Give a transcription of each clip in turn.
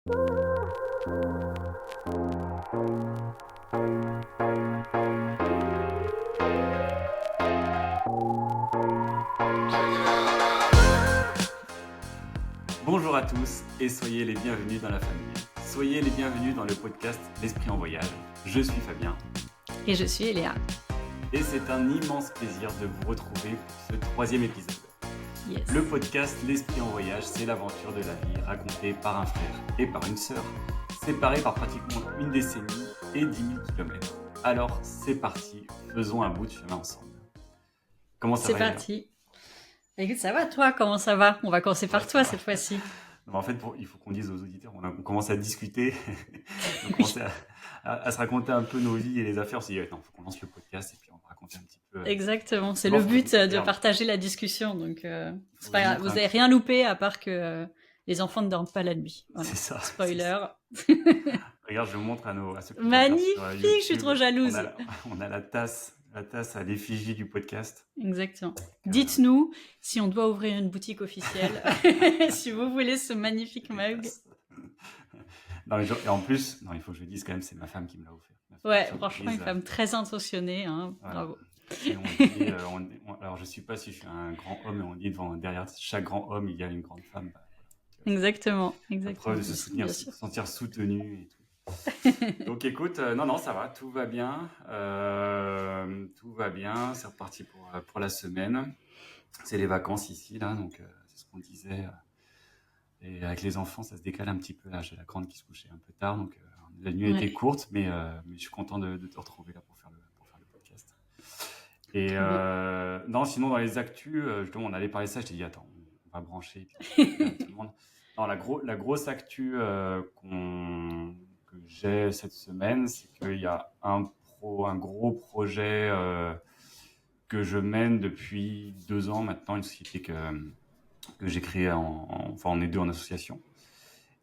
Bonjour à tous et soyez les bienvenus dans la famille. Soyez les bienvenus dans le podcast L'Esprit en Voyage. Je suis Fabien. Et je suis Eléa. Et c'est un immense plaisir de vous retrouver pour ce 3e épisode. Yes. Le podcast L'Esprit en Voyage, c'est l'aventure de la vie racontée par un frère et par une sœur, séparés par pratiquement une décennie et 10 000 km. Alors c'est parti, faisons un bout de chemin ensemble. Comment ça va? C'est parti. Écoute, ça va toi? Comment ça va? On va commencer par toi cette fois-ci. Non, en fait, il faut qu'on dise aux auditeurs, on commence à discuter, on commence à se raconter un peu nos vies et les affaires. On s'est dit, il faut qu'on lance le podcast et puis on va raconter un petit peu. Exactement, c'est le but de partager la discussion. Donc, c'est pas grave, vous n'avez rien loupé à part que les enfants ne dorment pas la nuit. Voilà. C'est ça. Spoiler. Regarde, je vous montre à ceux qui magnifique, je suis trop jalouse. On a la tasse à l'effigie du podcast. Exactement. Dites-nous si on doit ouvrir une boutique officielle, si vous voulez ce magnifique mug. Non, et en plus, il faut que je le dise quand même, c'est ma femme qui me l'a offert. Ouais, franchement, une femme très intentionnée, hein. Voilà. Bravo. Et on dit, alors je suis pas si je suis un grand homme, mais on dit derrière chaque grand homme, il y a une grande femme. Exactement. La preuve de se sentir soutenu et tout. Donc écoute, non, ça va, tout va bien, c'est reparti pour la semaine. C'est les vacances ici, là, donc c'est ce qu'on disait. Et avec les enfants, ça se décale un petit peu. Là, j'ai la grande qui se couchait un peu tard, donc la nuit a été courte, mais je suis content de te retrouver là pour faire le podcast. Et non, sinon dans les actus, justement, on allait parler de ça. Je t'ai dit attends, on va brancher puis, tout le monde. Non, la grosse actu que j'ai cette semaine, c'est qu'il y a un gros projet que je mène depuis 2 ans maintenant, une société que j'ai créée on est 2 en association.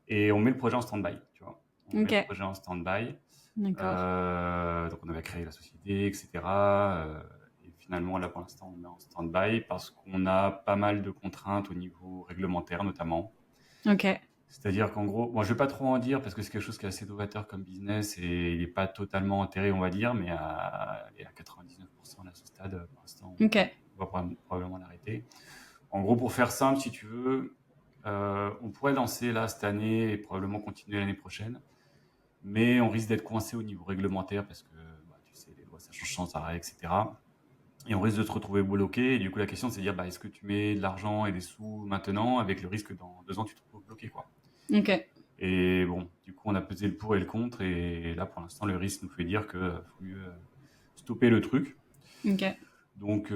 Et on met le projet en stand-by, tu vois. On met le projet en stand-by. D'accord. Donc on avait créé la société, etc. Et finalement, là, pour l'instant, on met en stand-by parce qu'on a pas mal de contraintes au niveau réglementaire, notamment. Ok. C'est-à-dire qu'en gros, je ne vais pas trop en dire parce que c'est quelque chose qui est assez novateur comme business et il n'est pas totalement enterré, on va dire, mais à 99% à ce stade, pour l'instant, on va probablement l'arrêter. En gros, pour faire simple, si tu veux, on pourrait lancer là cette année et probablement continuer l'année prochaine, mais on risque d'être coincé au niveau réglementaire parce que, tu sais, les lois, ça change sans arrêt, etc. Et on risque de se retrouver bloqué. Et du coup, la question, c'est de dire, est-ce que tu mets de l'argent et des sous maintenant avec le risque que dans 2 ans, tu te retrouves bloqué, quoi. Ok. Et bon, du coup, on a pesé le pour et le contre. Et là, pour l'instant, le risque nous fait dire qu'il faut mieux stopper le truc. Ok. Donc,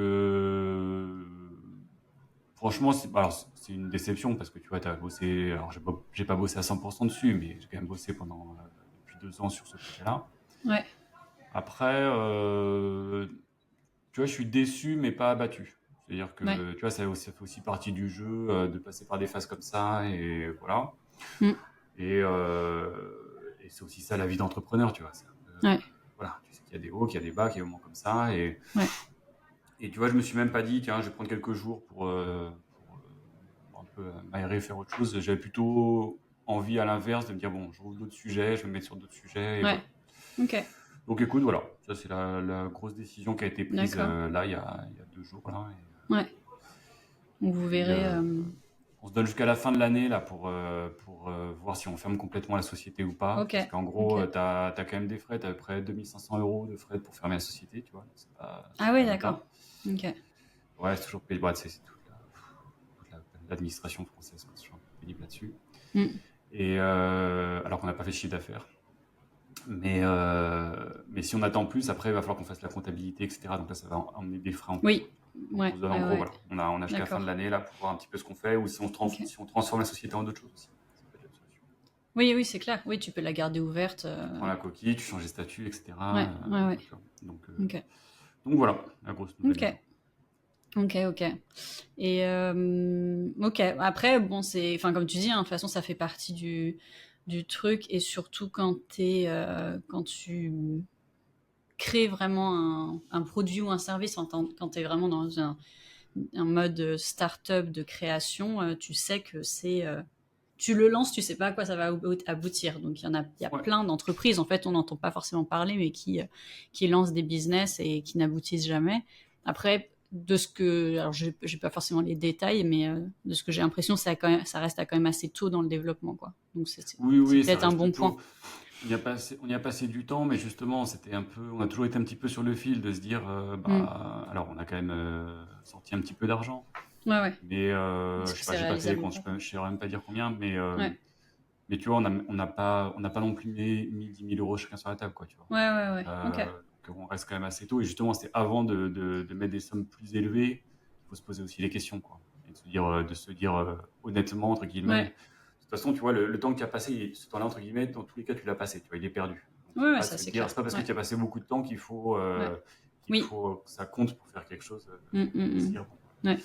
franchement, c'est une déception parce que tu vois, tu as bossé. Alors, j'ai pas bossé à 100% dessus, mais j'ai quand même bossé depuis 2 ans sur ce projet-là. Ouais. Après, tu vois, je suis déçu, mais pas abattu. C'est-à-dire que, tu vois, ça fait aussi partie du jeu de passer par des phases comme ça, et voilà. Et c'est aussi ça la vie d'entrepreneur, tu vois. Voilà, tu sais qu'il y a des hauts, qu'il y a des bas, qu'il y a des moments comme ça, et tu vois, je me suis même pas dit, tiens, je vais prendre quelques jours pour un peu m'aérer, faire autre chose. J'avais plutôt envie, à l'inverse, de me dire, bon, je rouvre d'autres sujets, je vais me mettre sur d'autres sujets. Et voilà. Ok. Donc écoute, voilà, ça c'est la grosse décision qui a été prise là il y a 2 jours. Là, Donc vous verrez. On se donne jusqu'à la fin de l'année là pour voir si on ferme complètement la société ou pas. Parce qu'en gros, tu as quand même des frais, tu as à peu près 2500 € de frais pour fermer la société, tu vois. C'est pas d'accord. Ok. Ouais, c'est toujours payé. C'est toute l'administration française, c'est toujours un peu pénible là-dessus. Et alors qu'on n'a pas fait de chiffre d'affaires. Mais si on attend plus, après, il va falloir qu'on fasse la comptabilité, etc. Donc là, ça va emmener des frais en plus. Oui. En gros, voilà, on a jusqu'à la fin de l'année là pour voir un petit peu ce qu'on fait ou si on transforme la société en d'autres choses aussi. Ça peut être une solution. Oui, c'est clair. Oui, tu peux la garder ouverte. Tu prends la coquille, tu changes les statuts, etc. Donc voilà, la grosse nouvelle. Ok. Et ok. Après, bon, comme tu dis, de toute façon, ça fait partie du truc, et surtout quand tu crées vraiment un produit ou un service, quand tu es vraiment dans un mode start-up de création, tu sais que tu le lances, tu sais pas à quoi ça va aboutir. Donc il y a Ouais. plein d'entreprises, en fait, on n'entend pas forcément parler, mais qui lancent des business et qui n'aboutissent jamais. Après, alors j'ai pas forcément les détails, mais de ce que j'ai l'impression, ça reste quand même assez tôt dans le développement, quoi. Donc Oui, c'est oui, ça peut-être un bon reste point. tôt. On y a passé du temps, mais justement, on a toujours été un petit peu sur le fil de se dire, alors on a quand même sorti un petit peu d'argent, Ouais. mais Est-ce je que sais pas, c'est j'ai pas fait les réalisable ou comptes, pas? je saurais même pas dire combien, Ouais. mais tu vois, on n'a pas non plus mis 10 000 euros chacun sur la table, quoi, tu vois. Ouais. Ok. Donc on reste quand même assez tôt, et justement, c'était avant de mettre des sommes plus élevées, il faut se poser aussi les questions, quoi, et de se dire honnêtement, entre guillemets. Ouais. De toute façon, tu vois, le temps que tu as passé, ce temps-là, entre guillemets, dans tous les cas, tu l'as passé, tu vois, il est perdu. Donc, faut Ouais, pas ça se c'est dire, clair. c'est pas parce que Ouais. tu as passé beaucoup de temps Ouais. Oui. que ça compte pour faire quelque chose, et se Mm. dire, bon, Ouais.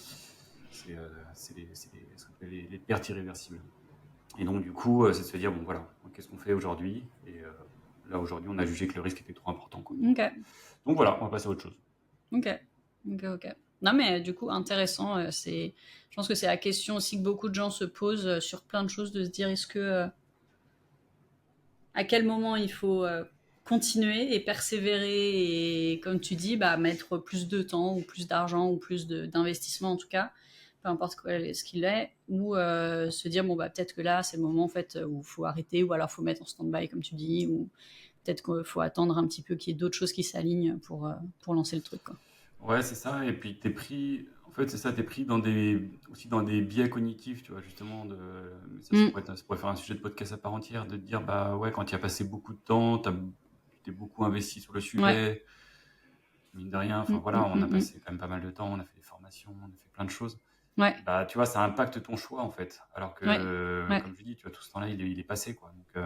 c'est ce qu'on appelle les pertes irréversibles. Et donc, du coup, c'est de se dire, bon, voilà, qu'est-ce qu'on fait aujourd'hui? Et là, aujourd'hui, on a jugé que le risque était trop important, quoi. Ok. Donc voilà, on va passer à autre chose. Ok. Non, mais du coup, intéressant. Je pense que c'est la question aussi que beaucoup de gens se posent sur plein de choses, de se dire à quel moment il faut continuer et persévérer et, comme tu dis, mettre plus de temps ou plus d'argent ou plus d'investissement en tout cas, peu importe ce qu'il est, ou se dire, bon, peut-être que là, c'est le moment en fait où il faut arrêter ou alors il faut mettre en stand-by, comme tu dis, ou peut-être qu'il faut attendre un petit peu qu'il y ait d'autres choses qui s'alignent pour lancer le truc, quoi. Ouais, c'est ça. Et puis t'es pris, en fait, c'est ça, t'es pris aussi dans des biais cognitifs, tu vois, justement. Mais Mm. ça pourrait faire un sujet de podcast à part entière, de te dire, bah ouais, quand tu as passé beaucoup de temps, tu t'es beaucoup investi sur le Ouais. sujet, mine de rien. Enfin voilà, on a Mm. passé quand même pas mal de temps, on a fait des formations, on a fait plein de choses. Ouais. Bah, tu vois, ça impacte ton choix, en fait. Alors Ouais. que, Ouais. comme je dis, tu vois, tout ce temps-là, il est passé, quoi. Donc,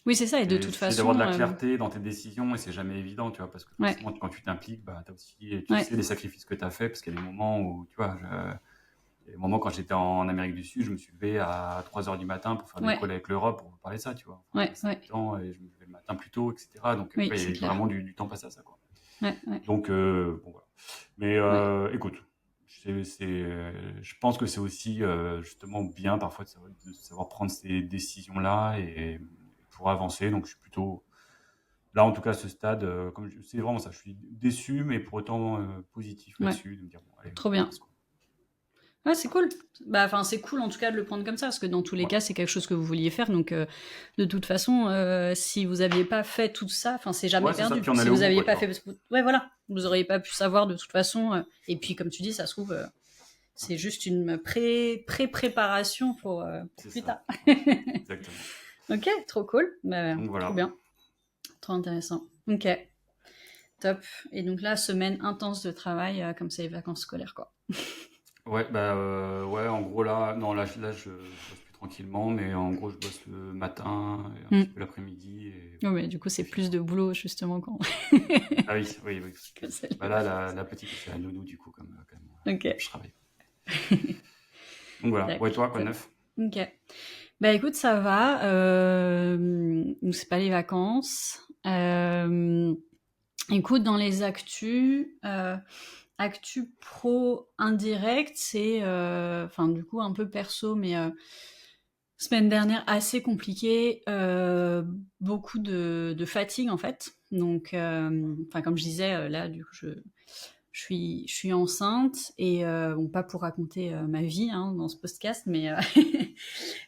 Oui, c'est ça. Et de toute essayer d'avoir de façon, la clarté dans tes décisions, et c'est jamais évident, tu vois, parce que ouais. forcément, quand tu t'impliques, bah, tu Ouais. sais les sacrifices que tu as fait, parce qu'il y a des moments où, tu vois, il y a des moments quand j'étais en Amérique du Sud, je me suis levé à 3 heures du matin pour faire des Ouais. calls avec l'Europe pour parler de ça, tu vois. Enfin, Ouais. passer Ouais. du temps, et je me levais le matin plus tôt, etc. Donc, Oui, ouais, il y a c'est eu clair. vraiment du temps passé à ça, quoi. Ouais. Ouais. Donc, bon, voilà. Mais Ouais. écoute, je pense que c'est aussi justement bien parfois de savoir prendre ces décisions-là et pour avancer. Donc, je suis plutôt là, en tout cas, à ce stade, c'est vraiment ça. Je suis déçu, mais pour autant positif Ouais. là-dessus, de me dire, bon, allez, Trop on bien. avance, quoi. Ouais, c'est cool. Enfin, c'est cool en tout cas de le prendre comme ça, parce que dans tous les Ouais. cas, c'est quelque chose que vous vouliez faire. Donc, de toute façon, si vous aviez pas fait tout ça, enfin, c'est jamais Ouais, c'est ça. perdu. Puis on Si allait au vous bout, aviez quoi, tu pas vois. fait, ouais, voilà, vous auriez pas pu savoir de toute façon. Et puis, comme tu dis, ça se trouve, c'est juste une pré-préparation pour C'est plus ça. tard. Ouais, exactement. Ok, trop cool. Donc Trop voilà. bien. Trop intéressant. Ok, top. Et donc là, semaine intense de travail, comme c'est les vacances scolaires, quoi. Ouais, bah ouais, en gros là, non, là je bosse plus tranquillement, mais en gros je bosse le matin et un petit peu l'après-midi et Oh, mais du coup, c'est c'est plus fini, de quoi. boulot, justement, quand Ah oui, oui, oui. que c'est Bah les là, vacances. la petite, c'est la nounou du coup, Ok, comme je travaille. Donc voilà. Ouais, toi, quoi de top. neuf? Ok. Bah écoute, ça va. C'est pas les vacances. Écoute, dans les actus pro indirect, c'est, enfin du coup un peu perso, mais semaine dernière assez compliquée, beaucoup de fatigue en fait. Donc, enfin comme je disais, là du coup je suis enceinte et bon pas pour raconter ma vie hein, dans ce podcast, mais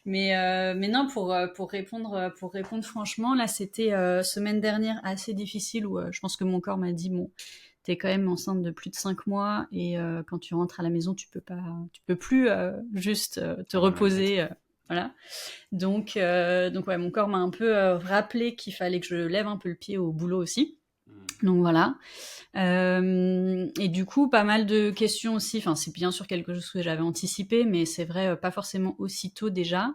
mais non pour répondre franchement, là c'était semaine dernière assez difficile où je pense que mon corps m'a dit bon t'es quand même enceinte de plus de 5 mois et quand tu rentres à la maison tu peux plus juste te Te remettre. reposer voilà donc ouais mon corps m'a un peu rappelé qu'il fallait que je lève un peu le pied au boulot aussi Hmm. donc voilà et du coup pas mal de questions aussi enfin c'est bien sûr quelque chose que j'avais anticipé mais c'est vrai pas forcément aussitôt déjà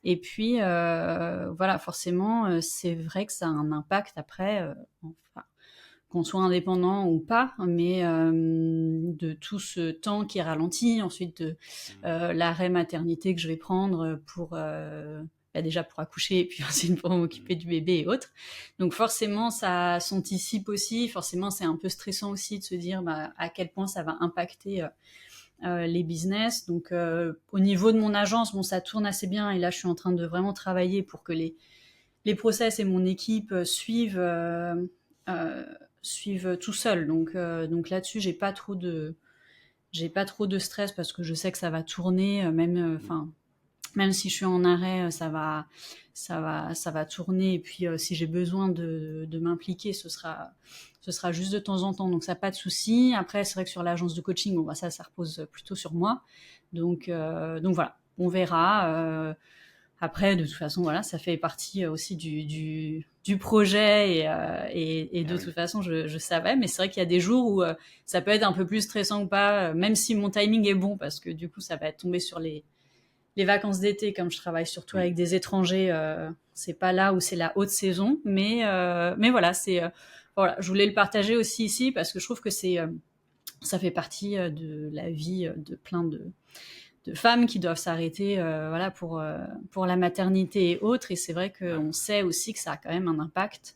et puis voilà forcément c'est vrai que ça a un impact après enfin, qu'on soit indépendant ou pas, mais de tout ce temps qui est ralenti, ensuite de Hmm. l'arrêt maternité que je vais prendre pour déjà pour accoucher et puis ensuite pour Hmm. m'occuper du bébé et autres. Donc forcément ça s'anticipe aussi, forcément c'est un peu stressant aussi de se dire à quel point ça va impacter les business. Donc, au niveau de mon agence, bon, ça tourne assez bien. Et là, je suis en train de vraiment travailler pour que les process et mon équipe suivent tout seul. Donc là-dessus, j'ai pas trop de stress parce que je sais que ça va tourner, même si je suis en arrêt, ça va tourner. Et puis, si j'ai besoin de m'impliquer, ce sera juste de temps en temps. Donc, ça, pas de souci. Après, c'est vrai que sur l'agence de coaching, bon, bah, ça repose plutôt sur moi. Donc voilà, on verra. Après, de toute façon, voilà, ça fait partie aussi du projet et de toute façon, je savais. Mais c'est vrai qu'il y a des jours où ça peut être un peu plus stressant ou pas, même si mon timing est bon, parce que du coup, ça va être tombé sur les vacances d'été, comme je travaille surtout avec des étrangers, c'est pas là où c'est la haute saison. Mais voilà, voilà, je voulais le partager aussi ici parce que je trouve que ça fait partie de la vie de plein de femmes qui doivent s'arrêter voilà, pour la maternité et autres. Et c'est vrai qu'on sait aussi que ça a quand même un impact.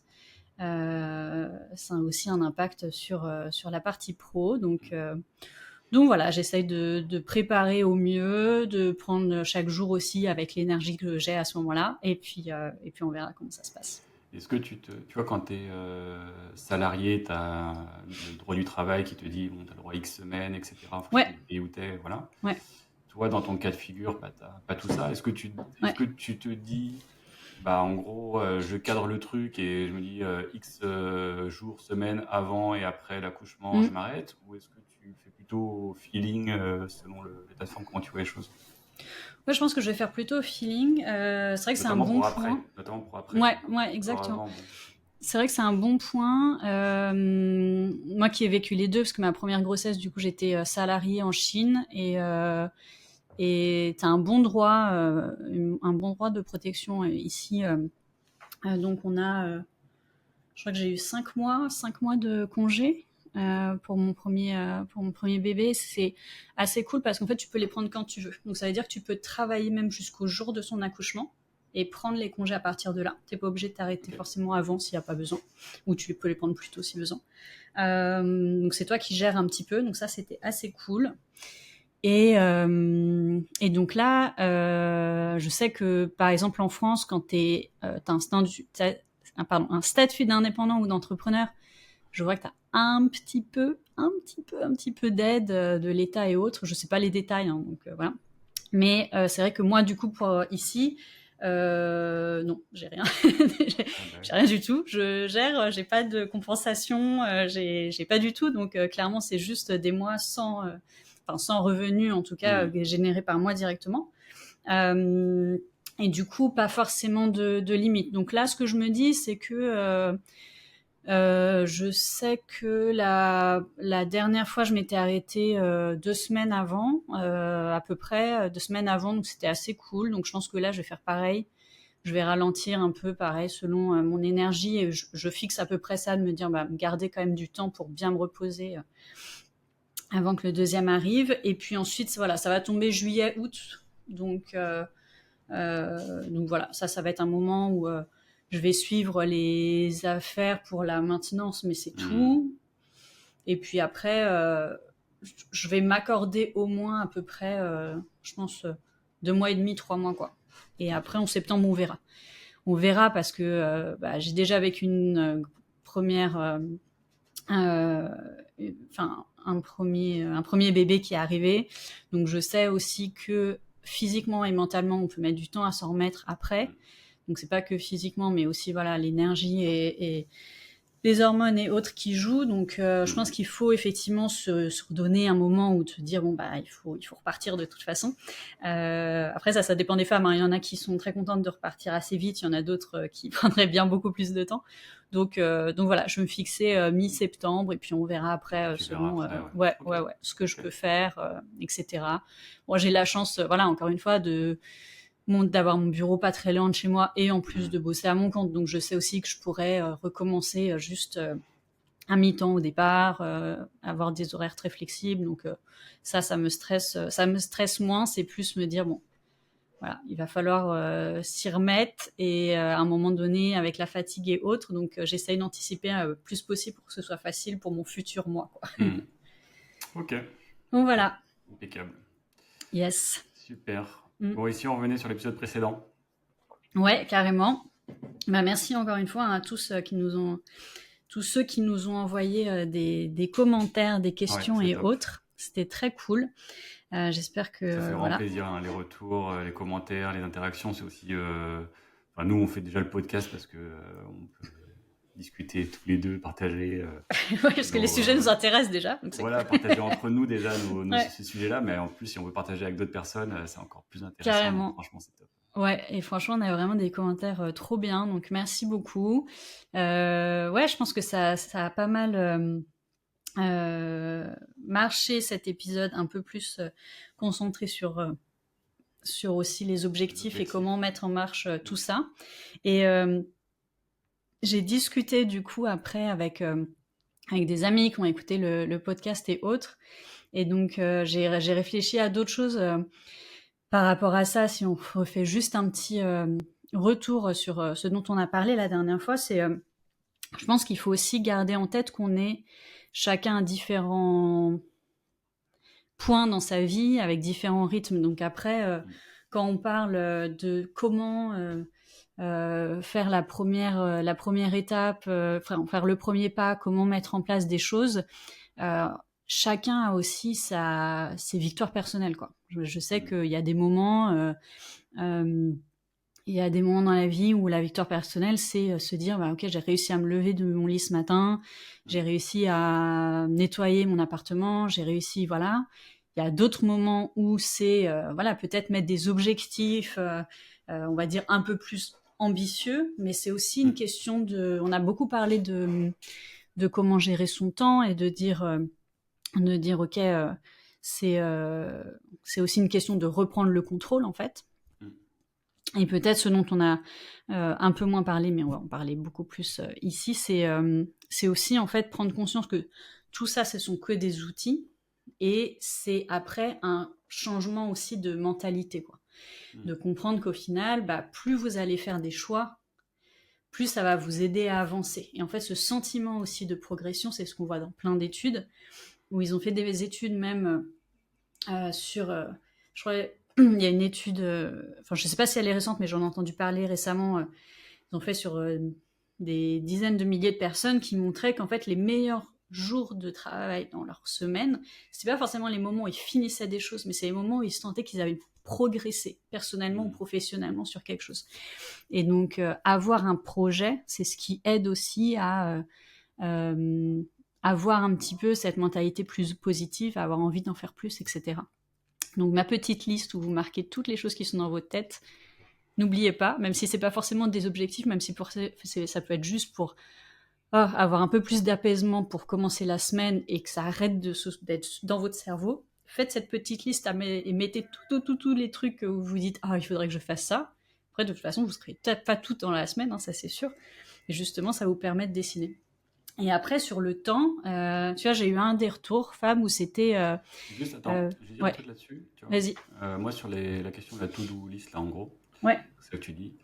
Ça a aussi un impact sur la partie pro. Donc voilà, j'essaye de préparer au mieux, de prendre chaque jour aussi avec l'énergie que j'ai à ce moment-là. Et puis on verra comment ça se passe. Est-ce que tu vois, quand tu es salarié, tu as le droit du travail qui te dit, bon, tu as le droit X semaines, etc. En fonction Ouais, du pays où tu es, voilà. ouais, Toi, dans ton cas de figure, bah, tu n'as pas tout ça. Est-ce que ouais. tu te dis, bah, en gros, je cadre le truc et je me dis X jours, semaines avant et après l'accouchement, je Mm. m'arrête? Ou est-ce que tu fais plutôt au feeling selon l'état de forme, comment tu vois les choses? Moi, je pense que je vais faire plutôt au feeling. C'est vrai que c'est un Notamment bon pour après. point. Notamment pour après. Ouais, Quoi. ouais, Encore exactement. avant, bon. C'est vrai que c'est un bon point. Moi qui ai vécu les deux, parce que ma première grossesse, du coup, j'étais salariée en Chine et t'as un bon droit de protection ici. Donc on a, je crois que j'ai eu 5 mois de congé pour mon premier bébé. C'est assez cool parce qu'en fait, tu peux les prendre quand tu veux. Donc ça veut dire que tu peux travailler même jusqu'au jour de son accouchement et prendre les congés à partir de là. T'es pas obligé de t'arrêter forcément avant s'il n'y a pas besoin, ou tu peux les prendre plus tôt si besoin. Donc c'est toi qui gères un petit peu. Donc ça, c'était assez cool. Et donc là, je sais que par exemple en France, quand t'as un statut d'indépendant ou d'entrepreneur, je vois que t'as un petit peu d'aide de l'État et autres. Je sais pas les détails, hein, donc voilà. Mais c'est vrai que moi, du coup, pour ici, non, j'ai rien. J'ai rien du tout. Je gère, j'ai pas de compensation, j'ai pas du tout. Donc clairement, c'est juste des mois sans revenus, en tout cas, générés par moi directement. Et du coup, pas forcément de limite. Donc là, ce que je me dis, c'est que je sais que la dernière fois, je m'étais arrêtée 2 semaines avant, à peu près, 2 semaines avant, donc c'était assez cool. Donc je pense que là, je vais faire pareil. Je vais ralentir un peu, pareil, selon mon énergie. Et je fixe à peu près ça, de me dire, bah, me garder quand même du temps pour bien me reposer avant que le deuxième arrive. Et puis ensuite, voilà, ça va tomber juillet, août. Donc voilà, ça va être un moment où je vais suivre les affaires pour la maintenance, mais c'est tout. Et puis après, je vais m'accorder au moins à peu près, je pense, 2 mois et demi, 3 mois, quoi. Et après, en septembre, on verra. On verra parce que j'ai déjà vécu une première, enfin un premier bébé qui est arrivé. Donc je sais aussi que physiquement et mentalement, on peut mettre du temps à s'en remettre après. Donc c'est pas que physiquement, mais aussi voilà l'énergie et les hormones et autres qui jouent. Donc je pense qu'il faut effectivement se redonner un moment où te dire bon bah il faut repartir de toute façon. Après ça dépend des femmes, hein. Il y en a qui sont très contentes de repartir assez vite, il y en a d'autres qui prendraient bien beaucoup plus de temps. Donc voilà, je me fixais mi-septembre et puis on verra après selon après, ouais okay. Ce que je peux faire, etc. Moi j'ai la chance, voilà, encore une fois d'avoir mon bureau pas très loin de chez moi et en plus de bosser à mon compte. Donc je sais aussi que je pourrais recommencer juste à mi-temps au départ, avoir des horaires très flexibles. Donc ça me stresse moins. C'est plus me dire bon, voilà, il va falloir s'y remettre et à un moment donné avec la fatigue et autres. Donc j'essaye d'anticiper le plus possible pour que ce soit facile pour mon futur moi, quoi. Ok. Donc voilà. Impeccable. Yes. Super. Bon, ici, on revenait sur l'épisode précédent. Ouais, carrément. Merci encore une fois à tous ceux qui nous ont envoyé des commentaires, des questions et top. autres. C'était très cool. J'espère que ça fait vraiment plaisir, hein, les retours, les commentaires, les interactions. C'est aussi, nous, on fait déjà le podcast parce que on peut discuter tous les deux, partager. Ouais, parce que les sujets nous intéressent déjà. Donc voilà, cool. partager entre nous déjà ces sujets-là, mais en plus, si on veut partager avec d'autres personnes, c'est encore plus intéressant. Carrément. Franchement, c'est top. Ouais, et franchement, on a vraiment des commentaires trop bien, donc merci beaucoup. Je pense que ça a pas mal marché cet épisode, un peu plus concentré sur aussi les objectifs et comment mettre en marche tout ça. Et j'ai discuté du coup après avec des amis qui ont écouté le podcast et autres. Et donc j'ai réfléchi à d'autres choses par rapport à ça. Si on refait juste un petit retour sur ce dont on a parlé la dernière fois, c'est je pense qu'il faut aussi garder en tête qu'on est chacun à différents points dans sa vie, avec différents rythmes. Donc après, quand on parle de comment faire la première étape, faire le premier pas, comment mettre en place des choses, chacun a aussi ses victoires personnelles, quoi. Je sais qu'il y a des moments... il y a des moments dans la vie où la victoire personnelle, c'est se dire, ok, j'ai réussi à me lever de mon lit ce matin, j'ai réussi à nettoyer mon appartement, j'ai réussi, voilà. Il y a d'autres moments où c'est, peut-être mettre des objectifs, on va dire un peu plus ambitieux, mais c'est aussi une question on a beaucoup parlé de comment gérer son temps et de dire, ok, c'est aussi une question de reprendre le contrôle, en fait. Et peut-être ce dont on a un peu moins parlé, mais on va en parler beaucoup plus ici, c'est aussi en fait prendre conscience que tout ça, ce sont que des outils, et c'est après un changement aussi de mentalité, quoi. De comprendre qu'au final, plus vous allez faire des choix, plus ça va vous aider à avancer. Et en fait, ce sentiment aussi de progression, c'est ce qu'on voit dans plein d'études, où ils ont fait des études même sur... je crois... Il y a une étude, je ne sais pas si elle est récente, mais j'en ai entendu parler récemment. Ils ont fait sur des dizaines de milliers de personnes qui montraient qu'en fait, les meilleurs jours de travail dans leur semaine, c'était pas forcément les moments où ils finissaient des choses, mais c'est les moments où ils se sentaient qu'ils avaient progressé personnellement ou professionnellement sur quelque chose. Et donc, avoir un projet, c'est ce qui aide aussi à avoir un petit peu cette mentalité plus positive, à avoir envie d'en faire plus, etc. Donc ma petite liste où vous marquez toutes les choses qui sont dans votre tête, n'oubliez pas, même si c'est pas forcément des objectifs, même si ça peut être juste pour avoir un peu plus d'apaisement pour commencer la semaine et que ça arrête d'être dans votre cerveau, faites cette petite liste et mettez tous les trucs où vous dites il faudrait que je fasse ça. Après, de toute façon, vous ne serez peut-être pas tout dans la semaine, ça c'est sûr. Et justement, ça vous permet de dessiner. Et après, sur le temps, tu vois, j'ai eu un des retours, Fab, où c'était... Juste, attends, je vais dire un truc là-dessus. Vas-y. Moi, sur la question de la to-do list, là, en gros, c'est ça que tu dis.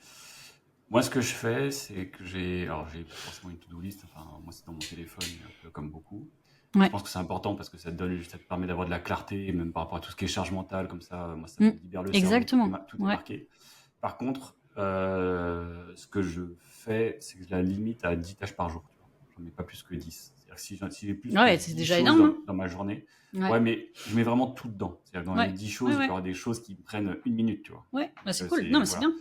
Moi, ce que je fais, c'est que j'ai pas forcément une to-do list, moi, c'est dans mon téléphone, un peu comme beaucoup. Je pense que c'est important parce que ça te permet d'avoir de la clarté, même par rapport à tout ce qui est charge mentale, comme ça, moi, ça me libère le cerveau. Exactement. Tout est marqué. Par contre, ce que je fais, c'est que je la limite à 10 tâches par jour. J'en mets pas plus que 10. C'est-à-dire que si j'ai plus de 10 déjà choses énorme, dans ma journée, mais je mets vraiment tout dedans. C'est-à-dire que dans les 10 choses, il peut y avoir des choses qui me prennent 1 minute, tu vois. Ouais, c'est cool. Non, mais c'est bien.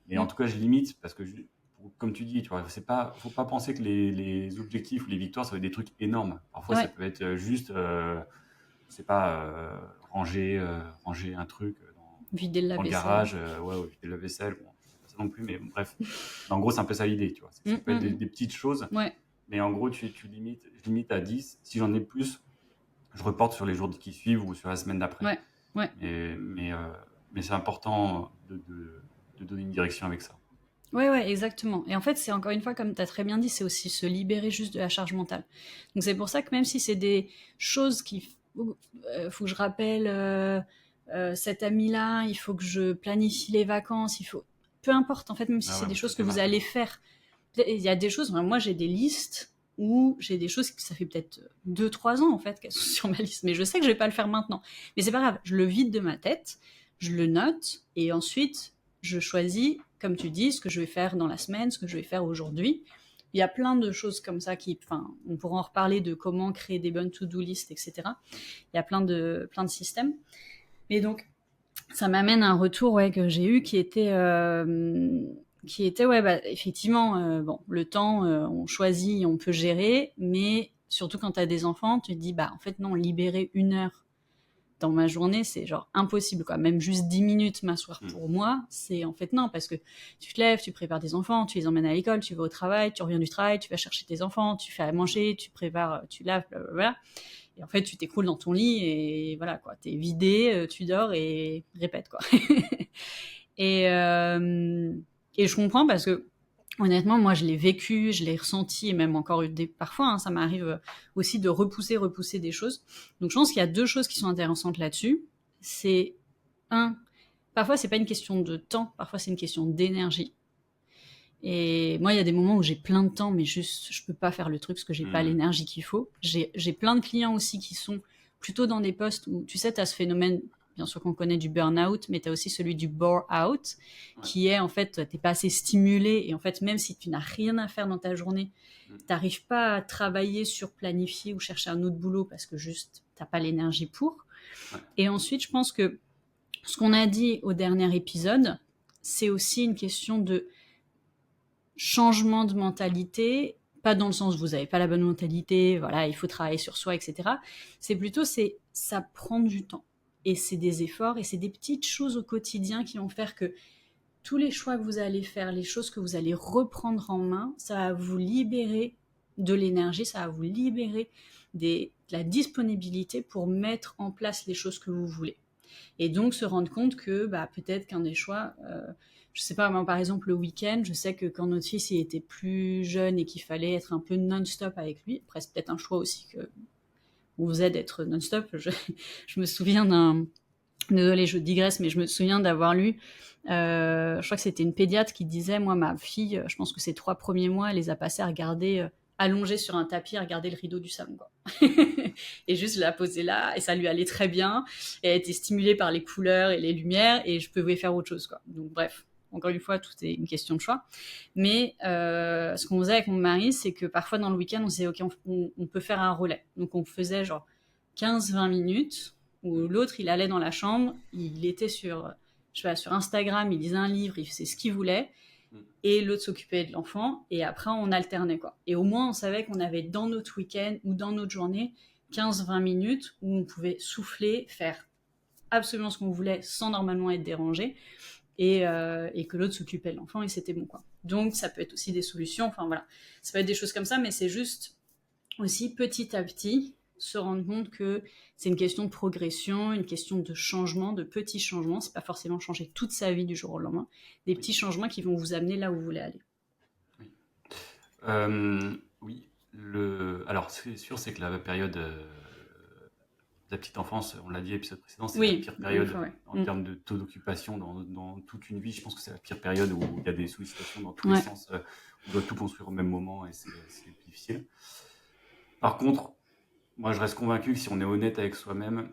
Et en tout cas, je limite parce que, comme tu dis, tu vois, faut pas penser que les objectifs ou les victoires, ça va être des trucs énormes. Parfois, ça peut être juste, ranger un truc vider dans le garage, vider la vaisselle. Bon, pas ça non plus, mais bref. En gros, c'est un peu ça l'idée, tu vois. Ça peut être des petites choses. Mais en gros, je limite à 10. Si j'en ai plus, je reporte sur les jours qui suivent ou sur la semaine d'après. Mais c'est important de donner une direction avec ça. Ouais, exactement. Et en fait, c'est encore une fois, comme tu as très bien dit, c'est aussi se libérer juste de la charge mentale. Donc c'est pour ça que même si c'est des choses qu'il faut que je rappelle cet ami-là, il faut que je planifie les vacances, peu importe, en fait, même si c'est des choses que vous allez faire. Il y a des choses, moi j'ai des listes où j'ai des choses que ça fait peut-être 2-3 ans en fait qu'elles sont sur ma liste, mais je sais que je vais pas le faire maintenant. Mais c'est pas grave, je le vide de ma tête, je le note et ensuite je choisis, comme tu dis, ce que je vais faire dans la semaine, ce que je vais faire aujourd'hui. Il y a plein de choses comme ça on pourra en reparler de comment créer des bonnes to-do list, etc. Il y a plein de systèmes. Et donc, ça m'amène à un retour que j'ai eu qui était effectivement, bon, le temps, on choisit, on peut gérer, mais surtout quand tu as des enfants, tu te dis, en fait, non, libérer 1 heure dans ma journée, c'est genre impossible, quoi. Même juste 10 minutes m'asseoir pour moi, c'est en fait non, parce que tu te lèves, tu prépares tes enfants, tu les emmènes à l'école, tu vas au travail, tu reviens du travail, tu vas chercher tes enfants, tu fais à manger, tu prépares, tu laves, blablabla. Et en fait, tu t'écroules dans ton lit et voilà, quoi. T'es vidé, tu dors et répète, quoi. et, et je comprends parce que, honnêtement, moi, je l'ai vécu, je l'ai ressenti, et même encore parfois, ça m'arrive aussi de repousser des choses. Donc, je pense qu'il y a 2 choses qui sont intéressantes là-dessus. C'est, parfois, c'est pas une question de temps, parfois, c'est une question d'énergie. Et moi, il y a des moments où j'ai plein de temps, mais juste, je peux pas faire le truc parce que j'ai pas l'énergie qu'il faut. J'ai plein de clients aussi qui sont plutôt dans des postes où, tu sais, tu as ce phénomène, bien sûr qu'on connaît du burn-out, mais tu as aussi celui du bore-out, qui est, en fait, t'es pas assez stimulé, et en fait, même si tu n'as rien à faire dans ta journée, t'arrives pas à travailler sur planifier ou chercher un autre boulot parce que juste, t'as pas l'énergie pour. Et ensuite, je pense que ce qu'on a dit au dernier épisode, c'est aussi une question de changement de mentalité, pas dans le sens où vous n'avez pas la bonne mentalité, voilà, il faut travailler sur soi, etc. C'est plutôt, ça prend du temps. Et c'est des efforts, et c'est des petites choses au quotidien qui vont faire que tous les choix que vous allez faire, les choses que vous allez reprendre en main, ça va vous libérer de l'énergie, ça va vous libérer de la disponibilité pour mettre en place les choses que vous voulez. Et donc se rendre compte que peut-être qu'un des choix, je sais pas, moi par exemple le week-end, je sais que quand notre fils il était plus jeune et qu'il fallait être un peu non-stop avec lui, après c'est peut-être un choix aussi que on faisait d'être non-stop, je me souviens désolée je digresse, mais je me souviens d'avoir lu, je crois que c'était une pédiatre qui disait, moi ma fille, je pense que ses 3 premiers mois, elle les a passés à regarder allongée sur un tapis à regarder le rideau du salon, quoi. Et juste la poser là, et ça lui allait très bien, et elle était stimulée par les couleurs et les lumières, et je pouvais faire autre chose, quoi. Donc bref, encore une fois, tout est une question de choix. Mais ce qu'on faisait avec mon mari, c'est que parfois dans le week-end, on se disait, ok, on peut faire un relais. Donc on faisait genre 15-20 minutes, où l'autre, il allait dans la chambre, il était sur Instagram, il lisait un livre, il faisait ce qu'il voulait, et l'autre s'occupait de l'enfant, et après on alternait, quoi. Et au moins on savait qu'on avait dans notre week-end ou dans notre journée 15-20 minutes où on pouvait souffler, faire absolument ce qu'on voulait sans normalement être dérangé, et que l'autre s'occupait de l'enfant, et c'était bon, quoi. Donc ça peut être aussi des solutions, enfin voilà, ça peut être des choses comme ça, mais c'est juste aussi petit à petit se rendre compte que c'est une question de progression, une question de changement, de petits changements. C'est pas forcément changer toute sa vie du jour au lendemain. Des petits changements qui vont vous amener là où vous voulez aller. Oui. Alors, c'est sûr, c'est que la période de la petite enfance, on l'a dit à l'épisode précédent, c'est la pire période en termes de taux d'occupation dans toute une vie. Je pense que c'est la pire période où il y a des sollicitations dans tous les sens. On doit tout construire au même moment et c'est difficile. Par contre, moi, je reste convaincu que si on est honnête avec soi-même,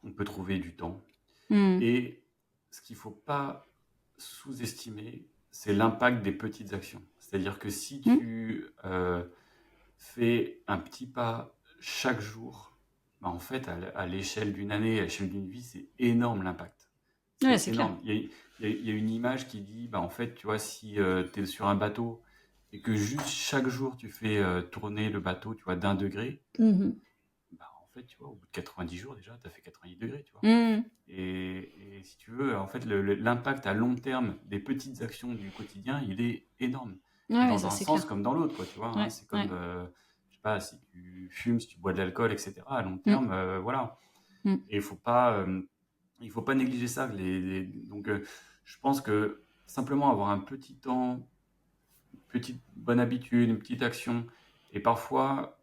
on peut trouver du temps. Et ce qu'il ne faut pas sous-estimer, c'est l'impact des petites actions. C'est-à-dire que si tu fais un petit pas chaque jour, en fait, à l'échelle d'une année, à l'échelle d'une vie, c'est énorme l'impact. C'est énorme. Il y a une image qui dit, en fait, tu vois, si tu es sur un bateau et que juste chaque jour tu fais tourner le bateau, tu vois, d'1 degré, en fait, tu vois, au bout de 90 jours déjà, tu as fait 90 degrés, tu vois. Et si tu veux, en fait, l'impact à long terme des petites actions du quotidien, il est énorme. Dans un sens comme dans l'autre, quoi, tu vois. C'est comme, je sais pas, si tu fumes, si tu bois de l'alcool, etc. À long terme, voilà. Et il faut pas négliger ça. Donc, je pense que simplement avoir un petit temps, une petite bonne habitude, une petite action, et parfois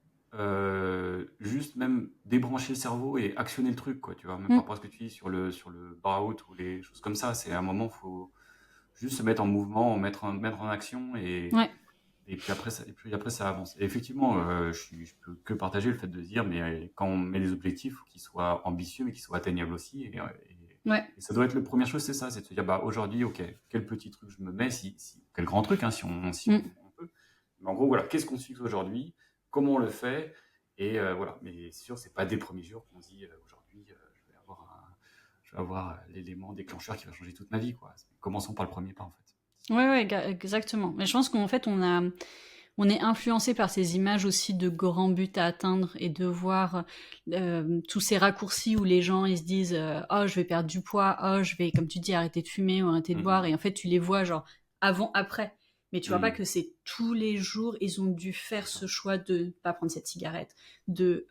juste même débrancher le cerveau et actionner le truc, quoi, tu vois, même par rapport à ce que tu dis sur le bar-out ou les choses comme ça, c'est à un moment, il faut juste se mettre en mouvement, mettre en action et Et puis après, ça avance. Et effectivement, je peux que partager le fait de dire, mais quand on met des objectifs, il faut qu'ils soient ambitieux, mais qu'ils soient atteignables aussi. Ouais. Et ça doit être la première chose, c'est ça, c'est de se dire, bah, aujourd'hui, ok, quel petit truc je me mets, quel grand truc, hein, on peut. Mais en gros, voilà, qu'est-ce qu'on se fixe aujourd'hui, comment on le fait, et voilà. Mais c'est sûr, c'est pas dès le premier jour qu'on se dit, aujourd'hui, je vais avoir l'élément déclencheur qui va changer toute ma vie, quoi. Commençons par le premier pas, en fait. Ouais, exactement. Mais je pense qu'en fait, on est influencé par ces images aussi de grands buts à atteindre et de voir tous ces raccourcis où les gens ils se disent oh je vais perdre du poids, oh je vais comme tu dis arrêter de fumer ou arrêter de boire, et en fait tu les vois genre avant après, mais tu vois pas que c'est tous les jours ils ont dû faire ce choix de pas prendre cette cigarette, de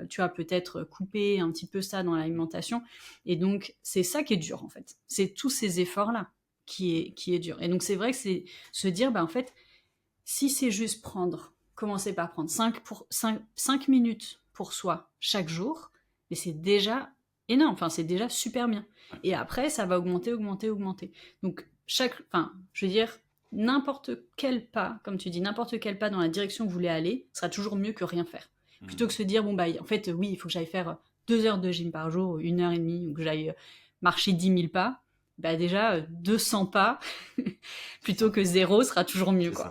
tu vois peut-être couper un petit peu ça dans l'alimentation, et donc c'est ça qui est dur en fait, c'est tous ces efforts là qui est dur, et donc c'est vrai que c'est se dire bah en fait si c'est juste commencer par prendre 5 minutes pour soi chaque jour, mais c'est déjà énorme, enfin c'est déjà super bien. Et après, ça va augmenter. Donc je veux dire, n'importe quel pas, comme tu dis, n'importe quel pas dans la direction que vous voulez aller, sera toujours mieux que rien faire. Plutôt que se dire, bon bah en fait, oui, il faut que j'aille faire 2 heures de gym par jour, 1 heure et demie, ou que j'aille marcher 10 000 pas, bah déjà 200 pas plutôt que 0 sera toujours mieux, quoi.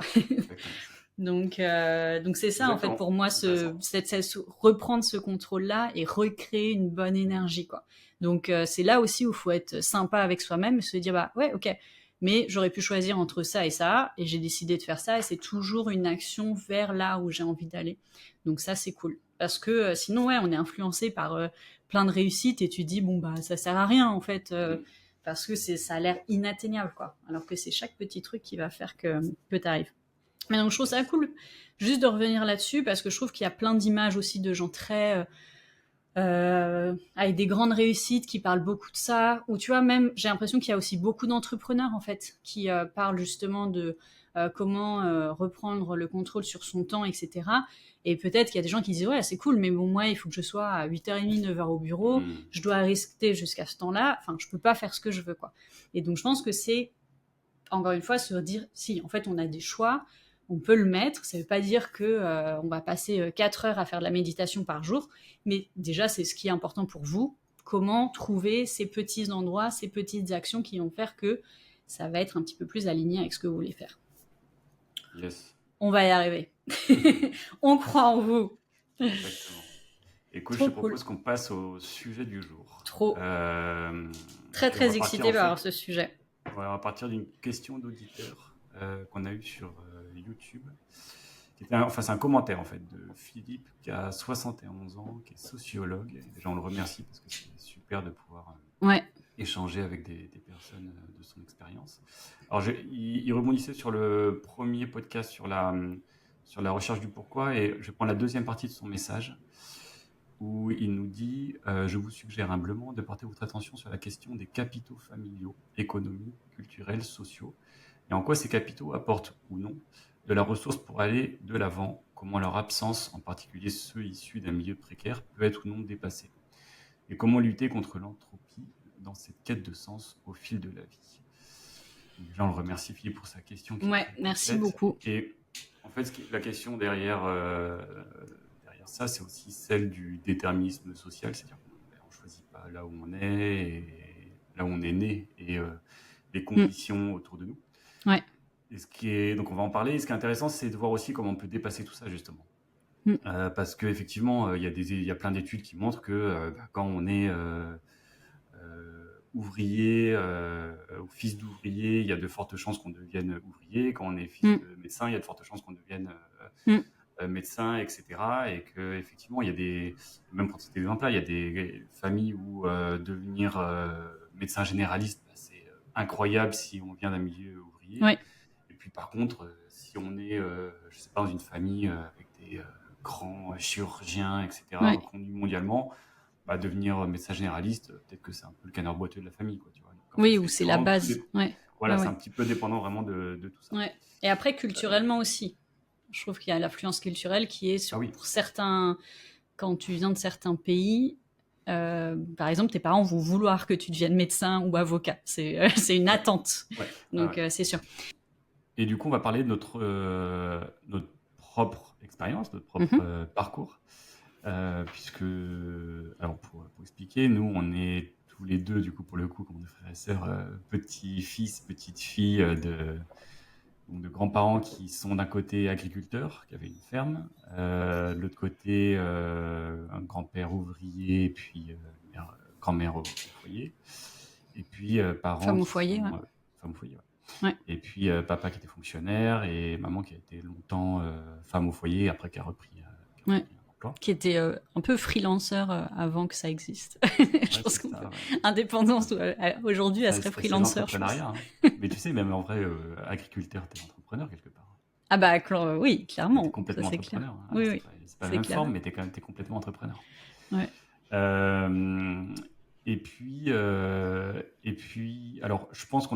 Donc c'est ça en fait pour moi, reprendre ce contrôle-là et recréer une bonne énergie, quoi. Donc c'est là aussi où il faut être sympa avec soi-même et se dire bah ouais ok, mais j'aurais pu choisir entre ça et j'ai décidé de faire ça, et c'est toujours une action vers là où j'ai envie d'aller. Donc ça c'est cool, parce que sinon ouais on est influencé par plein de réussites et tu dis bon bah ça sert à rien en fait, parce que ça a l'air inatteignable, quoi, alors que c'est chaque petit truc qui va faire que t'arrives. Mais donc je trouve ça cool juste de revenir là-dessus, parce que je trouve qu'il y a plein d'images aussi de gens très avec des grandes réussites qui parlent beaucoup de ça, ou tu vois même j'ai l'impression qu'il y a aussi beaucoup d'entrepreneurs en fait qui parlent justement de comment reprendre le contrôle sur son temps, etc. Et peut-être qu'il y a des gens qui disent ouais c'est cool, mais bon moi il faut que je sois à 8h30, 9h au bureau, je dois rester jusqu'à ce temps-là, enfin je peux pas faire ce que je veux, quoi. Et donc je pense que c'est encore une fois se dire si en fait on a des choix, on peut le mettre. Ça ne veut pas dire que on va passer 4 heures à faire de la méditation par jour, mais déjà c'est ce qui est important pour vous. Comment trouver ces petits endroits, ces petites actions qui vont faire que ça va être un petit peu plus aligné avec ce que vous voulez faire. Yes. On va y arriver. On croit en vous. Exactement. Écoute, je te propose qu'on passe au sujet du jour. Trop. Très excité par ce sujet. On va partir d'une question d'auditeur qu'on a eue sur YouTube. C'est un commentaire en fait de Philippe qui a 71 ans, qui est sociologue. Et déjà, on le remercie parce que c'est super de pouvoir échanger avec des personnes de son expérience. Alors, il rebondissait sur le premier podcast sur la recherche du pourquoi, et je vais prendre la deuxième partie de son message où il nous dit je vous suggère humblement de porter votre attention sur la question des capitaux familiaux, économiques, culturels, sociaux, et en quoi ces capitaux apportent ou non de la ressource pour aller de l'avant, comment leur absence, en particulier ceux issus d'un milieu précaire, peut être ou non dépassée, et comment lutter contre l'entropie dans cette quête de sens au fil de la vie. Donc déjà, on le remercie Philippe pour sa question. Merci beaucoup. Et en fait, la question derrière ça, c'est aussi celle du déterminisme social, c'est-à-dire qu'on ne choisit pas là où on est, et là où on est né, et les conditions autour de nous. Ouais. Et donc on va en parler. Et ce qui est intéressant, c'est de voir aussi comment on peut dépasser tout ça, justement. Parce qu'effectivement, il y a plein d'études qui montrent que quand on est ouvrier ou fils d'ouvrier, il y a de fortes chances qu'on devienne ouvrier. Quand on est fils de médecin, il y a de fortes chances qu'on devienne médecin, etc. Et qu'effectivement, il y a même pour cet exemple-là, il y a des familles où devenir médecin généraliste, c'est incroyable si on vient d'un milieu ouvrier. Ouais. Et puis par contre, si on est, je sais pas, dans une famille avec des grands chirurgiens, etc., reconnus mondialement, devenir médecin généraliste, peut-être que c'est un peu le canard boiteux de la famille, quoi, tu vois. Donc, ou c'est la base. Voilà, c'est un petit peu dépendant vraiment de tout ça. Ouais. Et après, culturellement aussi. Je trouve qu'il y a l'influence culturelle qui est pour certains, quand tu viens de certains pays, par exemple, tes parents vont vouloir que tu deviennes médecin ou avocat. C'est une attente. Donc, c'est sûr. et du coup, on va parler de notre propre expérience, notre propre Mhm. parcours. Puisque, alors pour expliquer, nous, on est tous les deux, du coup, pour le coup, comme on est frères et sœurs, petits-fils, petites-filles donc de grands-parents qui sont d'un côté agriculteurs, qui avaient une ferme, de l'autre côté, un grand-père ouvrier, puis grand-mère au foyer, et puis parents Femme au qui foyer, ouais. sont femmes au foyer, ouais. Ouais. Et puis papa qui était fonctionnaire et maman qui a été longtemps femme au foyer, après qui a repris Ouais. un emploi. Qui était un peu freelanceur avant que ça existe. Je Ouais, pense c'est qu'on peut... ça, ouais. Indépendance, aujourd'hui, elle serait C'est freelancer, je pense. l'entrepreneuriat, hein. Mais tu sais, même en vrai, agriculteur, t'es entrepreneur quelque part. Ah bah, oui, T'es clairement, ça complètement c'est clair. entrepreneur, hein. Oui, oui, C'est pas la c'est même clair. forme, mais t'es complètement entrepreneur. Ouais. Euh, et puis, alors, je pense on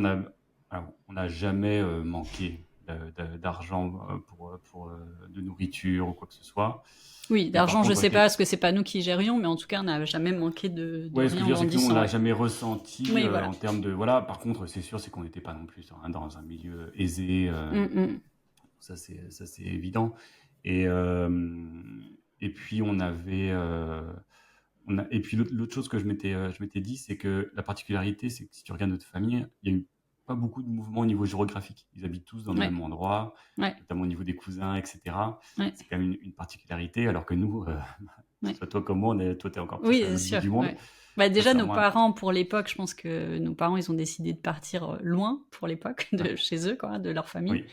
n'a jamais manqué d'argent de nourriture ou quoi que ce soit. Oui, Mais par d'argent, je contre, sais pas, parce que c'est pas nous qui gérions, mais en tout cas, on n'a jamais manqué de ouais, ce que je rien veux en dire, c'est que nous, on grandissant, l'a ouais. jamais ressenti Oui, voilà. en termes de. Voilà, par contre, c'est sûr, c'est qu'on n'était pas non plus dans un milieu aisé. Mm. Ça, c'est évident. Et, et puis, et puis, l'autre chose que je m'étais dit, c'est que la particularité, c'est que si tu regardes notre famille, il y a eu pas beaucoup de mouvements au niveau géographique. Ils habitent tous dans le Ouais, même endroit, ouais, notamment au niveau des cousins, etc. ouais, C'est quand même une particularité, alors que nous, que ce ouais. soit toi comme moi, toi, t'es encore plus Oui, à c'est l'autre bout sûr, du monde. ouais. Bah, Ça, déjà, c'est nos moins. parents, pour l'époque, je pense que nos parents, ils ont décidé de partir loin, pour l'époque, Ouais, de chez eux, quoi, de leur famille. oui.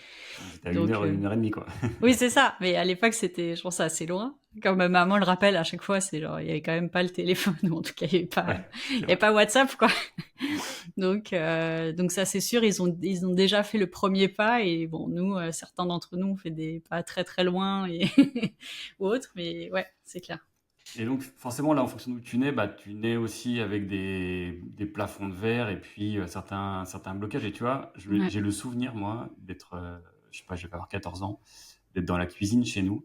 Ils étaient à Donc, une heure et demie, quoi. oui, c'est ça. Mais à l'époque, c'était, je pense, assez loin. Comme ma maman le rappelle à chaque fois, c'est genre, il y avait quand même pas le téléphone, ou en tout cas, Ouais, il c'est y avait vrai. pas WhatsApp, quoi. Mm. Donc ça, c'est sûr, ils ont déjà fait le premier pas. Et bon, nous, certains d'entre nous, on fait des pas très très loin et ou autres. Mais ouais, c'est clair. Et donc, forcément, là, en fonction d'où tu nais, bah, tu nais aussi avec des plafonds de verre et puis certains blocages. Et tu vois, Ouais. j'ai le souvenir, moi, d'être, je sais pas, je vais avoir 14 ans, d'être dans la cuisine chez nous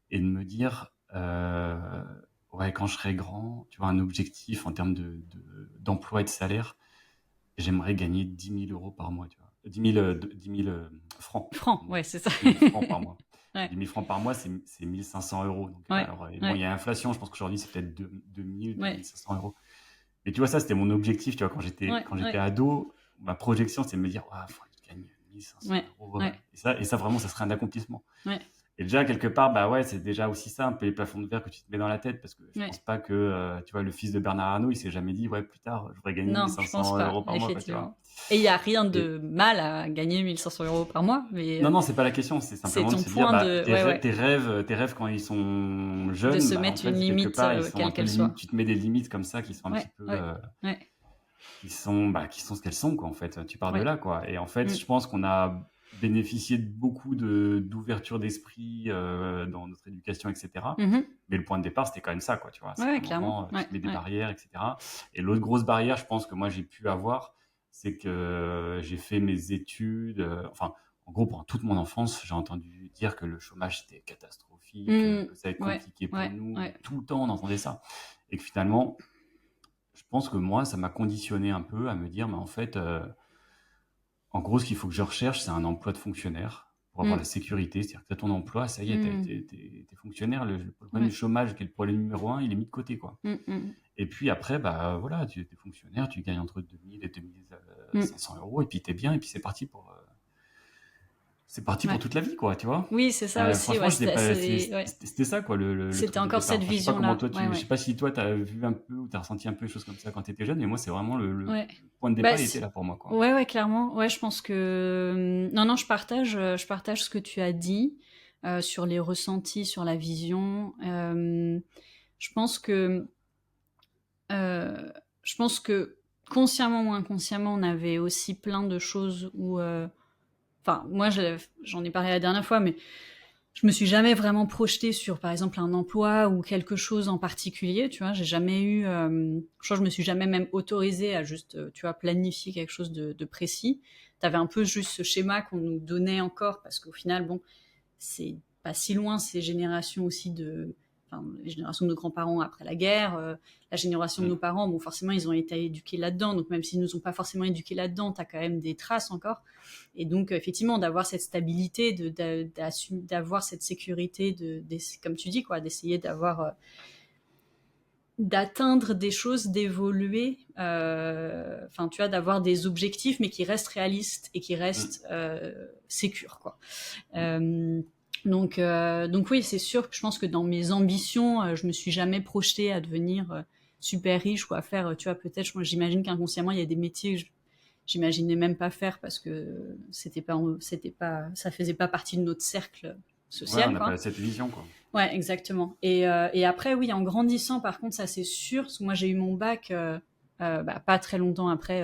et de me dire, ouais, quand je serai grand, tu vois, un objectif en termes d'emploi et de salaire, j'aimerais gagner 10 000 € par mois, tu vois. 10 000 francs Franc, par mois. ouais, c'est ça. 10 000 francs par mois. Ouais, 10 000 francs par mois, c'est 1 500 €. Donc, ouais, alors, bon, il ouais, y a l'inflation, je pense qu'aujourd'hui, c'est peut-être 2000, ouais, 2500 €. Mais tu vois, ça, c'était mon objectif, tu vois, ouais, quand j'étais ouais, ado, ma projection, c'est de me dire, ouais, il faudrait que je gagne 1500 ouais, euros. ouais, Et ça, vraiment, ça serait un accomplissement. ouais, Et déjà, quelque part, bah ouais, c'est déjà aussi ça, un peu les plafonds de verre que tu te mets dans la tête, parce que je ouais. pense pas que, tu vois, le fils de Bernard Arnault, il s'est jamais dit, ouais, plus tard, je voudrais gagner Non, je pense 1500 pas, € par mois, quoi, tu vois. effectivement. Et il y a rien Et de mal à gagner 1 500 € par mois, mais non, non, c'est pas la question, c'est c'est simplement de ton se dire, point bah, de, ouais, ouais, tes rêves quand ils sont de jeunes, se bah, en mettre une fait, quelque limite, part, ils sont un quelle peu qu'elle soit. tu te mets des limites comme ça qui sont un Ouais, petit peu, ouais, ouais, qui sont ce qu'elles sont, quoi, en fait. Tu pars de ouais. là, quoi. Et en fait, Mm. je pense qu'on a bénéficié de beaucoup d'ouverture d'esprit dans notre éducation, etc. Mhm. Mais le point de départ, c'était quand même ça, quoi, tu vois. Ouais, C'est qu'à ouais, un clairement. moment, tu Ouais, te mets des ouais. barrières, etc. Et l'autre grosse barrière, je pense que moi, j'ai pu avoir, c'est que j'ai fait mes études, enfin, en gros, pendant toute mon enfance, j'ai entendu dire que le chômage, c'était catastrophique, Mm. que ça allait être Ouais, compliqué pour ouais, nous. ouais. Tout le temps, on entendait ça. Et que finalement, je pense que moi, ça m'a conditionné un peu à me dire, mais en fait, en gros, ce qu'il faut que je recherche, c'est un emploi de fonctionnaire pour avoir la Mm. sécurité. C'est-à-dire que tu as ton emploi, ça y est, Mm. t'es fonctionnaire. Le problème du Ouais. chômage, qui est le problème numéro un, il est mis de côté, quoi. Mm, mm, Et puis après, bah voilà, tu es fonctionnaire, tu gagnes entre 2000 et mm. 2500 €, et puis t'es bien, et puis c'est parti pour Ouais. toute la vie, quoi, tu vois. Oui, c'est ça aussi. Franchement, Ouais, ouais. c'était ça, quoi, le C'était truc de encore départ. cette Enfin, je sais pas comment vision-là. toi, Ouais, je ouais. sais pas si toi, t'as vu un peu ou t'as ressenti un peu des choses comme ça quand t'étais jeune, mais moi, c'est vraiment Ouais. le point de Bah, départ, il était là pour moi, quoi. ouais, ouais, clairement. Ouais, je pense que non, non, je partage ce que tu as dit sur les ressentis, sur la vision. Je pense que, euh, je pense que consciemment ou inconsciemment, on avait aussi plein de choses où, enfin, moi, j'en ai parlé la dernière fois, mais je me suis jamais vraiment projetée sur, par exemple, un emploi ou quelque chose en particulier, tu vois. J'ai jamais eu, je crois que je me suis jamais même autorisée à juste, tu vois, planifier quelque chose de précis. T'avais un peu juste ce schéma qu'on nous donnait encore, parce qu'au final, bon, c'est pas si loin ces générations aussi enfin, les générations de nos grands-parents après la guerre, la génération de nos parents, bon, forcément, ils ont été éduqués là-dedans. Donc, même s'ils ne nous ont pas forcément éduqués là-dedans, tu as quand même des traces encore. Et donc, effectivement, d'avoir cette stabilité, d'avoir cette sécurité, comme tu dis, quoi, d'essayer d'atteindre des choses, d'évoluer, enfin, tu vois, d'avoir des objectifs, mais qui restent réalistes et qui restent sécures, quoi. Donc oui, c'est sûr que je pense que dans mes ambitions, je me suis jamais projetée à devenir super riche ou à faire, tu vois, peut-être, moi, j'imagine qu'inconsciemment, il y a des métiers que j'imaginais même pas faire parce que ça faisait pas partie de notre cercle Ouais, on social, n'a quoi. pas cette vision, quoi. Ouais, exactement. Et après, oui, en grandissant, par contre, ça c'est sûr, parce que moi j'ai eu mon bac pas très longtemps après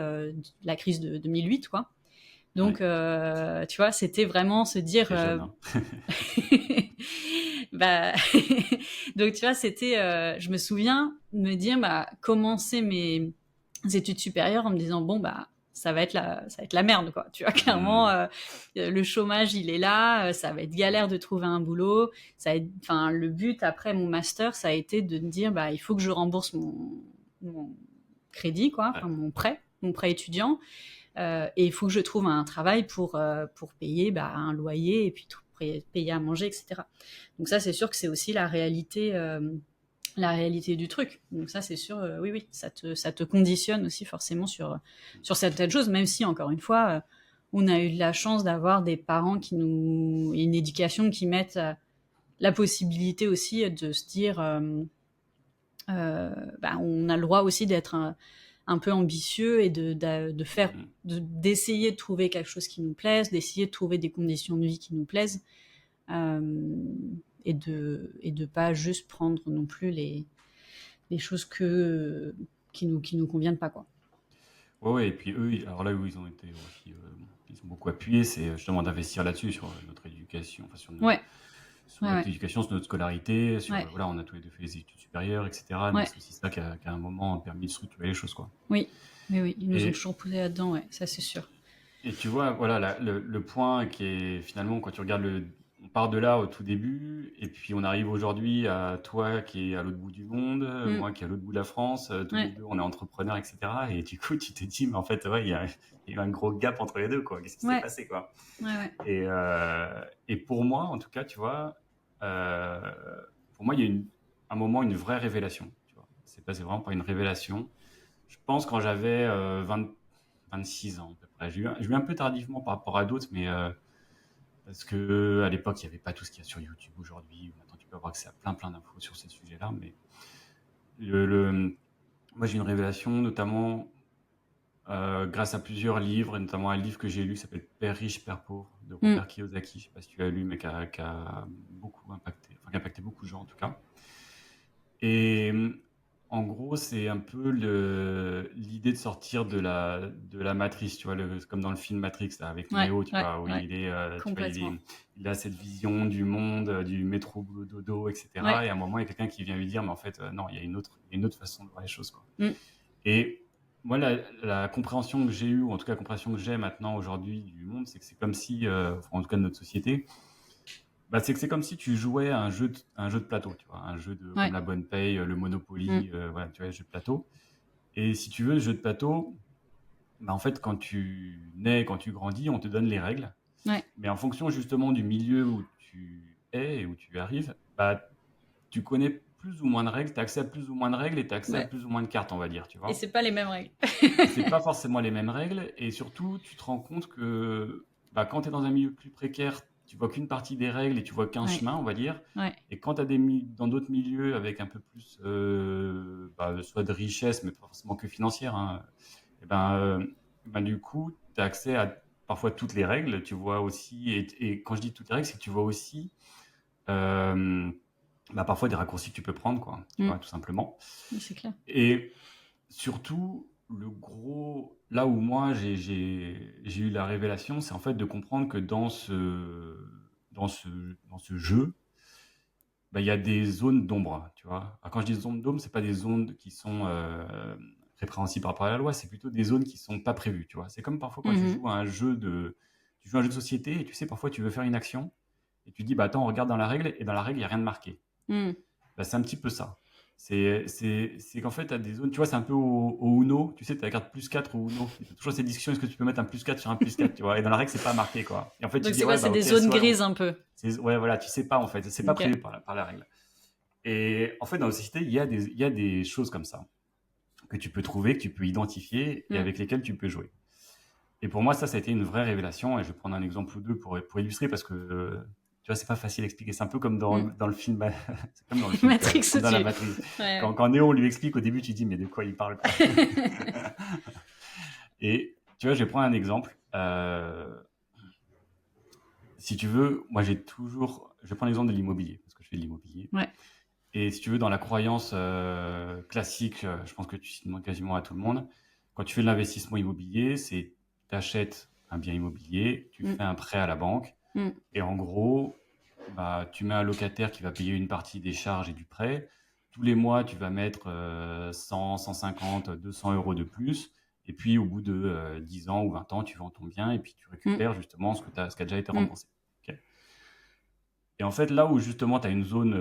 la crise de 2008, quoi. Donc, Ouais, tu vois, c'était vraiment se dire, très jeune, hein. bah, donc tu vois, c'était, je me souviens de me dire, bah, commencer mes études supérieures en me disant, bon, bah, ça va être la merde, quoi. Tu vois, clairement, le chômage, il est là, ça va être galère de trouver un boulot. Enfin, le but après mon master, ça a été de me dire, bah, il faut que je rembourse mon crédit, quoi, Ouais. enfin mon prêt étudiant. Et il faut que je trouve un travail pour payer un loyer et puis payer à manger, etc. Donc ça, c'est sûr que c'est aussi la réalité du truc. Donc ça, c'est sûr, oui, oui, ça te conditionne aussi forcément sur certaines choses, même si, encore une fois, on a eu de la chance d'avoir des parents et une éducation qui mettent la possibilité aussi de se dire, on a le droit aussi d'être un peu ambitieux et d'essayer de trouver quelque chose qui nous plaise, d'essayer de trouver des conditions de vie qui nous plaisent, euh, et de pas juste prendre non plus les choses qui nous conviennent pas, quoi. Ouais, ouais, et puis eux, alors là où ils ont été aussi, ils ont beaucoup appuyé, c'est justement d'investir là-dessus, sur notre éducation, enfin Ouais, sur ouais, notre ouais, éducation, sur notre scolarité, sur, ouais, voilà, on a tous les deux fait des études supérieures, etc. Donc ouais. c'est aussi ça qui a un moment permis de structurer les choses, quoi. Oui, oui, oui, ils nous ont Et, toujours poussé là-dedans, ouais, ça c'est sûr. et tu vois, voilà, le point qui est finalement, quand tu regardes on part de là au tout début, et puis on arrive aujourd'hui à toi qui est à l'autre bout du monde, Mm, moi qui est à l'autre bout de la France, tous les ouais, deux on est entrepreneurs, etc. Et du coup, tu te dis, mais en fait, ouais, il y a eu un gros gap entre les deux, quoi. Qu'est-ce qui s'est ouais, passé, quoi? ouais, ouais. Et pour moi, en tout cas, tu vois, euh, pour moi, il y a un moment, une vraie révélation, tu vois. C'est vraiment pas une révélation. Je pense quand j'avais 26 ans, à peu près. J'ai eu un peu tardivement par rapport à d'autres, mais parce que à l'époque, il n'y avait pas tout ce qu'il y a sur YouTube aujourd'hui. Maintenant, tu peux avoir accès à plein d'infos sur ces sujets-là. Mais le, le- moi, j'ai eu une révélation, notamment grâce à plusieurs livres, et notamment un livre que j'ai lu qui s'appelle Père riche, Père pauvre, de Mm, Robert Kiyosaki. Je ne sais pas si tu as lu, mais qui a beaucoup impacté, enfin, qui a impacté beaucoup de gens en tout cas. Et en gros, c'est un peu l'idée de sortir de la matrice, tu vois, comme dans le film Matrix, là, avec ouais, Neo, tu ouais, vois, où ouais, tu vois, complètement. il a cette vision du monde, du métro, boulot, dodo, Ouais, etc. Et à un moment, il y a quelqu'un qui vient lui dire, mais en fait, non, il y a une autre façon de voir les choses, quoi. mm, Et moi, la compréhension que j'ai eue, ou en tout cas la compréhension que j'ai maintenant aujourd'hui du monde, c'est que c'est comme si, enfin, en tout cas de notre société, bah, c'est que c'est comme si tu jouais à un jeu de plateau, tu vois, un jeu ouais, comme la bonne paye, le mm, Monopoly, voilà, tu vois, les jeux de plateau. Et si tu veux, le jeu de plateau, bah, en fait, quand tu nais, quand tu grandis, on te donne les règles. ouais, Mais en fonction justement du milieu où tu es et où tu arrives, bah, tu connais plus ou moins de règles, tu as accès à plus ou moins de règles et tu as accès à ouais. plus ou moins de cartes, on va dire, tu Et vois. c'est pas les mêmes règles. Et c'est pas forcément les mêmes règles. Et surtout, tu te rends compte que bah, quand tu es dans un milieu plus précaire, tu vois qu'une partie des règles et tu vois qu'un Ouais, chemin, on va dire. ouais, Et quand tu as dans d'autres milieux avec un peu plus, soit de richesse, mais pas forcément que financière, hein, et ben, du coup, tu as accès à parfois toutes les règles. Tu vois aussi, et quand je dis toutes les règles, c'est que tu vois aussi euh, parfois des raccourcis que tu peux prendre, quoi, tu mm, vois, tout simplement. oui, c'est clair. Et surtout, là où moi j'ai eu la révélation, c'est en fait de comprendre que dans ce, dans ce jeu, bah, il y a des zones d'ombre, tu vois. Alors, quand je dis zones d'ombre, c'est pas des zones qui sont répréhensibles par rapport à la loi, c'est plutôt des zones qui sont pas prévues, tu vois. C'est comme parfois quand Mhm, tu joues à un jeu de société et tu sais, parfois tu veux faire une action et tu dis, bah attends, on regarde dans la règle et dans la règle, il n'y a rien de marqué. mm, Bah, c'est un petit peu ça. C'est qu'en fait, tu as des zones, tu vois, c'est un peu au Uno, tu sais, tu as la carte plus 4 au Uno. Il y a toujours cette discussion, est-ce que tu peux mettre un plus 4 sur un plus 4, tu vois, et dans la règle, c'est pas marqué, quoi. Et en fait, tu Donc, dis, c'est quoi? ouais, C'est bah des ok, zones soit, grises un peu. ouais, voilà, tu sais pas, en fait, c'est pas Ok. prévu par la règle. Et en fait, dans la société, il y a des choses comme ça que tu peux trouver, que tu peux identifier et Mm. avec lesquelles tu peux jouer. Et pour moi, ça a été une vraie révélation. Et je vais prendre un exemple ou deux pour illustrer parce que, tu vois, c'est pas facile à expliquer. C'est un peu comme Mm. dans le film, c'est comme dans le film, Matrix, comme dans la tu... matrice. Ouais. Quand Néo lui explique au début, tu dis, mais de quoi il parle, quoi. Et tu vois, je vais prendre un exemple. Si tu veux, moi, je vais prendre l'exemple de l'immobilier parce que je fais de l'immobilier. Ouais. Et si tu veux, dans la croyance classique, je pense que tu demandes quasiment à tout le monde, quand tu fais de l'investissement immobilier, c'est tu achètes un bien immobilier, tu Mm. fais un prêt à la banque, Mm. et en gros, bah, tu mets un locataire qui va payer une partie des charges et du prêt. Tous les mois, tu vas mettre 100, 150, 200 euros de plus. Et puis, au bout de 10 ans ou 20 ans, tu vends ton bien et puis tu Mm. récupères justement ce qui a déjà été Mm. remboursé. Ok. Et en fait, là où justement tu as une zone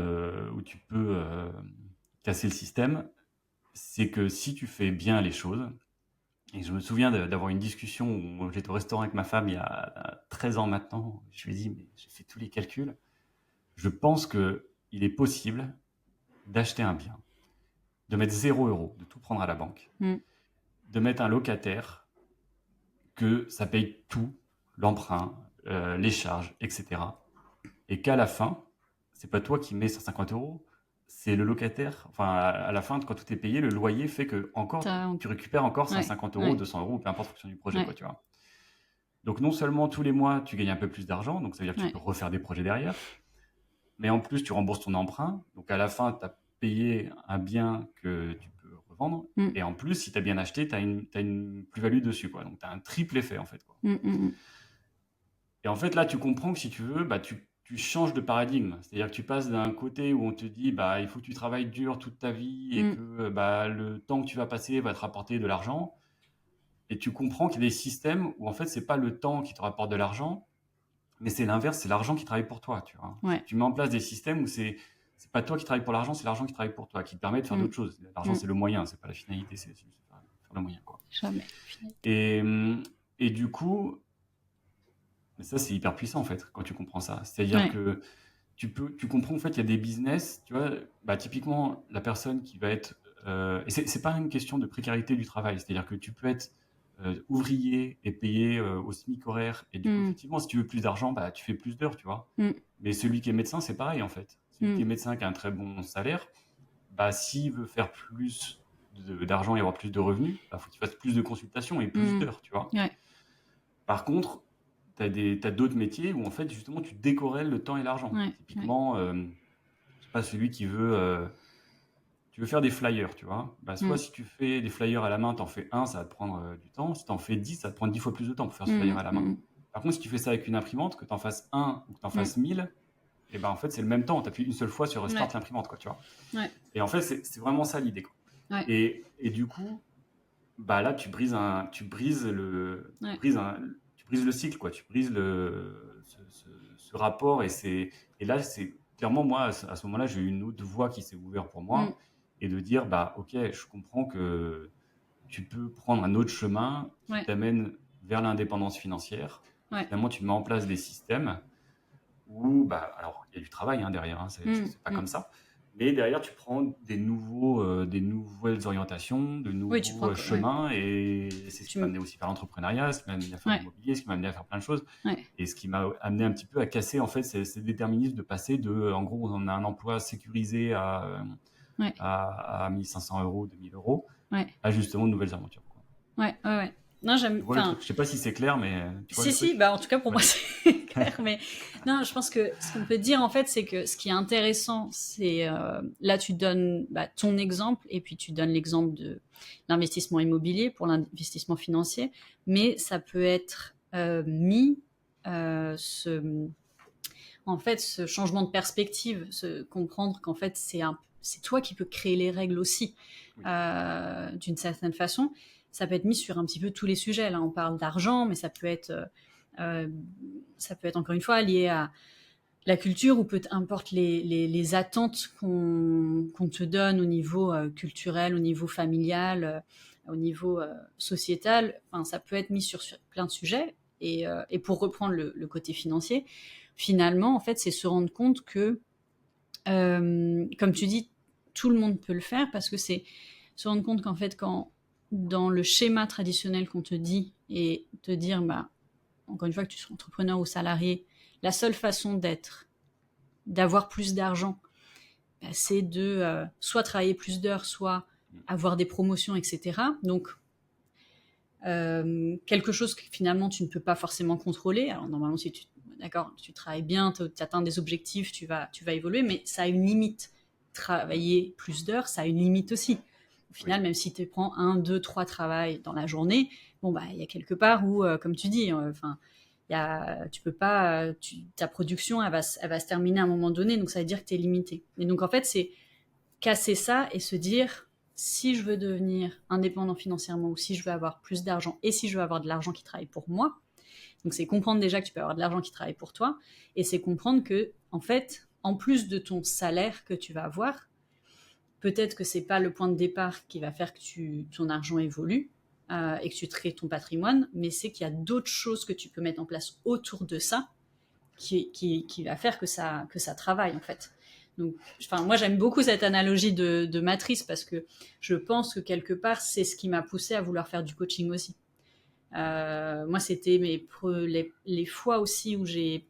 où tu peux casser le système, c'est que si tu fais bien les choses, et je me souviens d'avoir une discussion où j'étais au restaurant avec ma femme il y a 13 ans maintenant, je lui ai dit, mais j'ai fait tous les calculs, je pense qu'il est possible d'acheter un bien, de mettre 0 euros, de tout prendre à la banque, Mm. de mettre un locataire, que ça paye tout, l'emprunt, les charges, etc. Et qu'à la fin, c'est pas toi qui mets 150 euros, c'est le locataire. Enfin, à la fin, quand tout est payé, le loyer fait que tu récupères encore Ouais. 150 euros, Ouais. 200 euros, peu importe en fonction du projet, quoi, Ouais. tu vois. Donc non seulement tous les mois, tu gagnes un peu plus d'argent, donc ça veut dire que tu Ouais. peux refaire des projets derrière, mais en plus, tu rembourses ton emprunt. Donc à la fin, tu as payé un bien que tu peux revendre. Mm. Et en plus, si tu as bien acheté, tu as une plus-value dessus, quoi. Donc tu as un triple effet, en fait, quoi. Mm. Mm. Et en fait, là, tu comprends que si tu veux, bah, tu changes de paradigme. C'est-à-dire que tu passes d'un côté où on te dit, bah, il faut que tu travailles dur toute ta vie et Mm. que bah, le temps que tu vas passer va te rapporter de l'argent. Et tu comprends qu'il y a des systèmes où en fait, c'est pas le temps qui te rapporte de l'argent, mais c'est l'inverse, c'est l'argent qui travaille pour toi. Tu vois. Ouais. Tu mets en place des systèmes où c'est pas toi qui travaille pour l'argent, c'est l'argent qui travaille pour toi, qui te permet de faire Mm. d'autres choses. L'argent, Mm. c'est le moyen, c'est pas la finalité, c'est faire le moyen, quoi. Jamais. Et, et du coup, mais ça, c'est hyper puissant en fait quand tu comprends ça. C'est-à-dire Ouais. que tu comprends en fait, il y a des business, tu vois, bah, typiquement la personne qui va être, et c'est pas une question de précarité du travail, c'est-à-dire que tu peux être ouvrier et payé au SMIC horaire, et du coup, Mm. effectivement, si tu veux plus d'argent, bah, tu fais plus d'heures, tu vois. Mm. Mais celui qui est médecin, c'est pareil en fait. Celui qui Mm. est médecin, qui a un très bon salaire, bah, s'il veut faire plus d'argent et avoir plus de revenus, bah, faut qu'il fasse plus de consultations et plus Mm. d'heures, tu vois. Ouais. Par contre, t'as d'autres métiers où en fait justement tu décorrèles le temps et l'argent. Ouais. Ouais. Typiquement, je sais pas, celui qui veut, tu veux faire des flyers, tu vois. Bah, soit Mm. si tu fais des flyers à la main, t'en fais un, ça va te prendre du temps. Si t'en fais 10, ça va te prendre 10 fois plus de temps pour faire ce flyer Mm. à la main. Mm. Par contre, si tu fais ça avec une imprimante, que t'en fasses un ou que t'en Mm. fasses 1000, et ben en fait c'est le même temps. T'appuies une seule fois sur Ouais. Start l'imprimante, quoi, tu vois. Ouais. Et en fait c'est vraiment ça l'idée, quoi. Ouais. Et du coup, bah là tu brises Ouais. tu brises le cycle, quoi. Tu brises ce rapport, et là c'est clairement moi à ce moment-là j'ai eu une autre voie qui s'est ouverte pour Mm. moi, et de dire bah ok, je comprends que tu peux prendre un autre chemin qui Ouais. t'amène vers l'indépendance financière. Ouais. Finalement tu mets en place des systèmes où bah alors il y a du travail, hein, derrière, hein, Mm. c'est pas Mm. comme ça. Mais derrière, tu prends des nouvelles orientations, de Oui, tu nouveaux prends. Ouais. chemins, et c'est ce qui m'a Tu... amené aussi vers l'entrepreneuriat, ce qui m'a amené à faire Ouais. l'immobilier, ce qui m'a amené à faire plein de choses, Ouais. et ce qui m'a amené un petit peu à casser en fait ces déterminismes, de passer de, en gros, on a un emploi sécurisé Ouais. à 1500 euros, 2000 euros, Ouais. à justement de nouvelles aventures, quoi. Ouais. Ouais. Ouais. Non, Tu j'aime. vois le truc? Je sais pas si c'est clair, mais tu vois le Si, truc? bah en tout cas pour Ouais. moi c'est clair, mais non, je pense que ce qu'on peut dire en fait, c'est que ce qui est intéressant, c'est là tu donnes ton exemple et puis tu donnes l'exemple de l'investissement immobilier pour l'investissement financier, mais ça peut être mis en fait ce changement de perspective, comprendre qu'en fait c'est toi qui peux créer les règles aussi, Oui. d'une certaine façon. Ça peut être mis sur un petit peu tous les sujets. Là, on parle d'argent, mais ça peut être encore une fois lié la culture ou peu importe les attentes qu'on te donne au niveau culturel, au niveau familial, au niveau sociétal, enfin, ça peut être mis sur plein de sujets. Et pour reprendre le côté financier, finalement, en fait, c'est se rendre compte que, comme tu dis, tout le monde peut le faire parce que c'est se rendre compte qu'en fait, quand dans le schéma traditionnel qu'on te dit et te dire, bah, encore une fois, que tu sois entrepreneur ou salarié, la seule façon d'avoir plus d'argent, bah, c'est de soit travailler plus d'heures, soit avoir des promotions, etc. Donc, quelque chose que finalement tu ne peux pas forcément contrôler. Alors normalement, si tu travailles bien, tu atteins des objectifs, tu vas évoluer, mais ça a une limite. Travailler plus d'heures, ça a une limite aussi. Au final, Oui. même si tu prends 1, 2, 3 travails dans la journée, bon, bah, il y a quelque part où, comme tu dis, tu peux pas, ta production, elle va se terminer à un moment donné, donc ça veut dire que tu es limité. Et donc, en fait, c'est casser ça et se dire, si je veux devenir indépendant financièrement ou si je veux avoir plus d'argent et si je veux avoir de l'argent qui travaille pour moi, donc c'est comprendre déjà que tu peux avoir de l'argent qui travaille pour toi et c'est comprendre que, en fait, en plus de ton salaire que tu vas avoir, peut-être que c'est pas le point de départ qui va faire que ton argent évolue et que tu crées ton patrimoine, mais c'est qu'il y a d'autres choses que tu peux mettre en place autour de ça qui va faire que ça travaille en fait. Donc, enfin, moi j'aime beaucoup cette analogie de matrice parce que je pense que quelque part c'est ce qui m'a poussé à vouloir faire du coaching aussi. Moi c'était les fois aussi où j'ai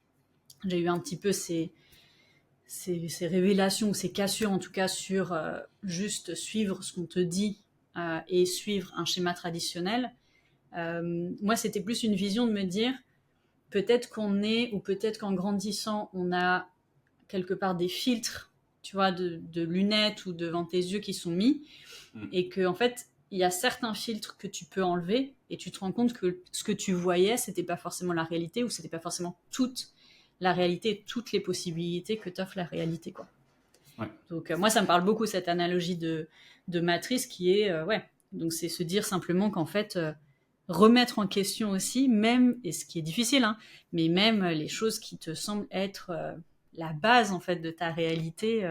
eu un petit peu ces révélations ou ces cassures en tout cas sur juste suivre ce qu'on te dit et suivre un schéma traditionnel. Moi c'était plus une vision de me dire peut-être qu'on est, ou peut-être qu'en grandissant, on a quelque part des filtres, tu vois, de lunettes ou devant tes yeux qui sont mis, et que en fait, il y a certains filtres que tu peux enlever, et tu te rends compte que ce que tu voyais, c'était pas forcément la réalité, ou c'était pas forcément toute la réalité, toutes les possibilités que t'offre la réalité, quoi. Ouais. Donc moi, ça me parle beaucoup cette analogie de matrice qui est, ouais, donc c'est se dire simplement qu'en fait, remettre en question aussi, même, et ce qui est difficile, hein, mais même les choses qui te semblent être la base en fait de ta réalité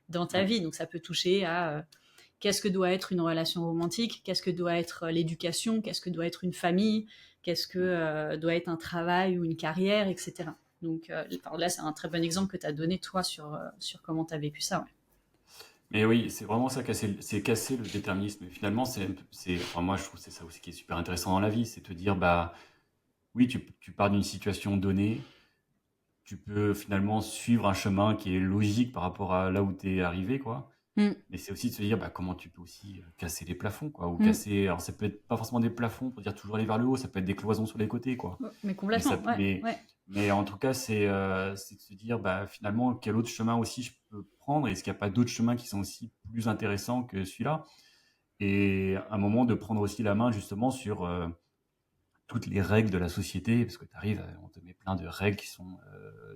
dans ta vie. Donc ça peut toucher à qu'est-ce que doit être une relation romantique, qu'est-ce que doit être l'éducation, qu'est-ce que doit être une famille, qu'est-ce que doit être un travail ou une carrière, etc. Donc là, c'est un très bon exemple que tu as donné toi sur comment tu as vécu ça. Ouais. Mais oui, c'est vraiment ça, c'est casser le déterminisme. Et finalement, enfin, moi, je trouve que c'est ça aussi qui est super intéressant dans la vie, c'est te dire, bah, oui, tu pars d'une situation donnée, tu peux finalement suivre un chemin qui est logique par rapport à là où tu es arrivé, quoi. Mm. Mais c'est aussi de se dire, bah, comment tu peux aussi casser les plafonds, quoi, ou Mm. casser, alors ça peut être pas forcément des plafonds pour dire toujours aller vers le haut, ça peut être des cloisons sur les côtés, quoi. Mais Mais complètement, ouais, ouais. mais en tout cas, c'est de se dire, bah, finalement, quel autre chemin aussi je peux prendre? Est-ce qu'il n'y a pas d'autres chemins qui sont aussi plus intéressants que celui-là? Et à un moment, de prendre aussi la main justement sur toutes les règles de la société, parce que tu arrives, on te met plein de règles qui sont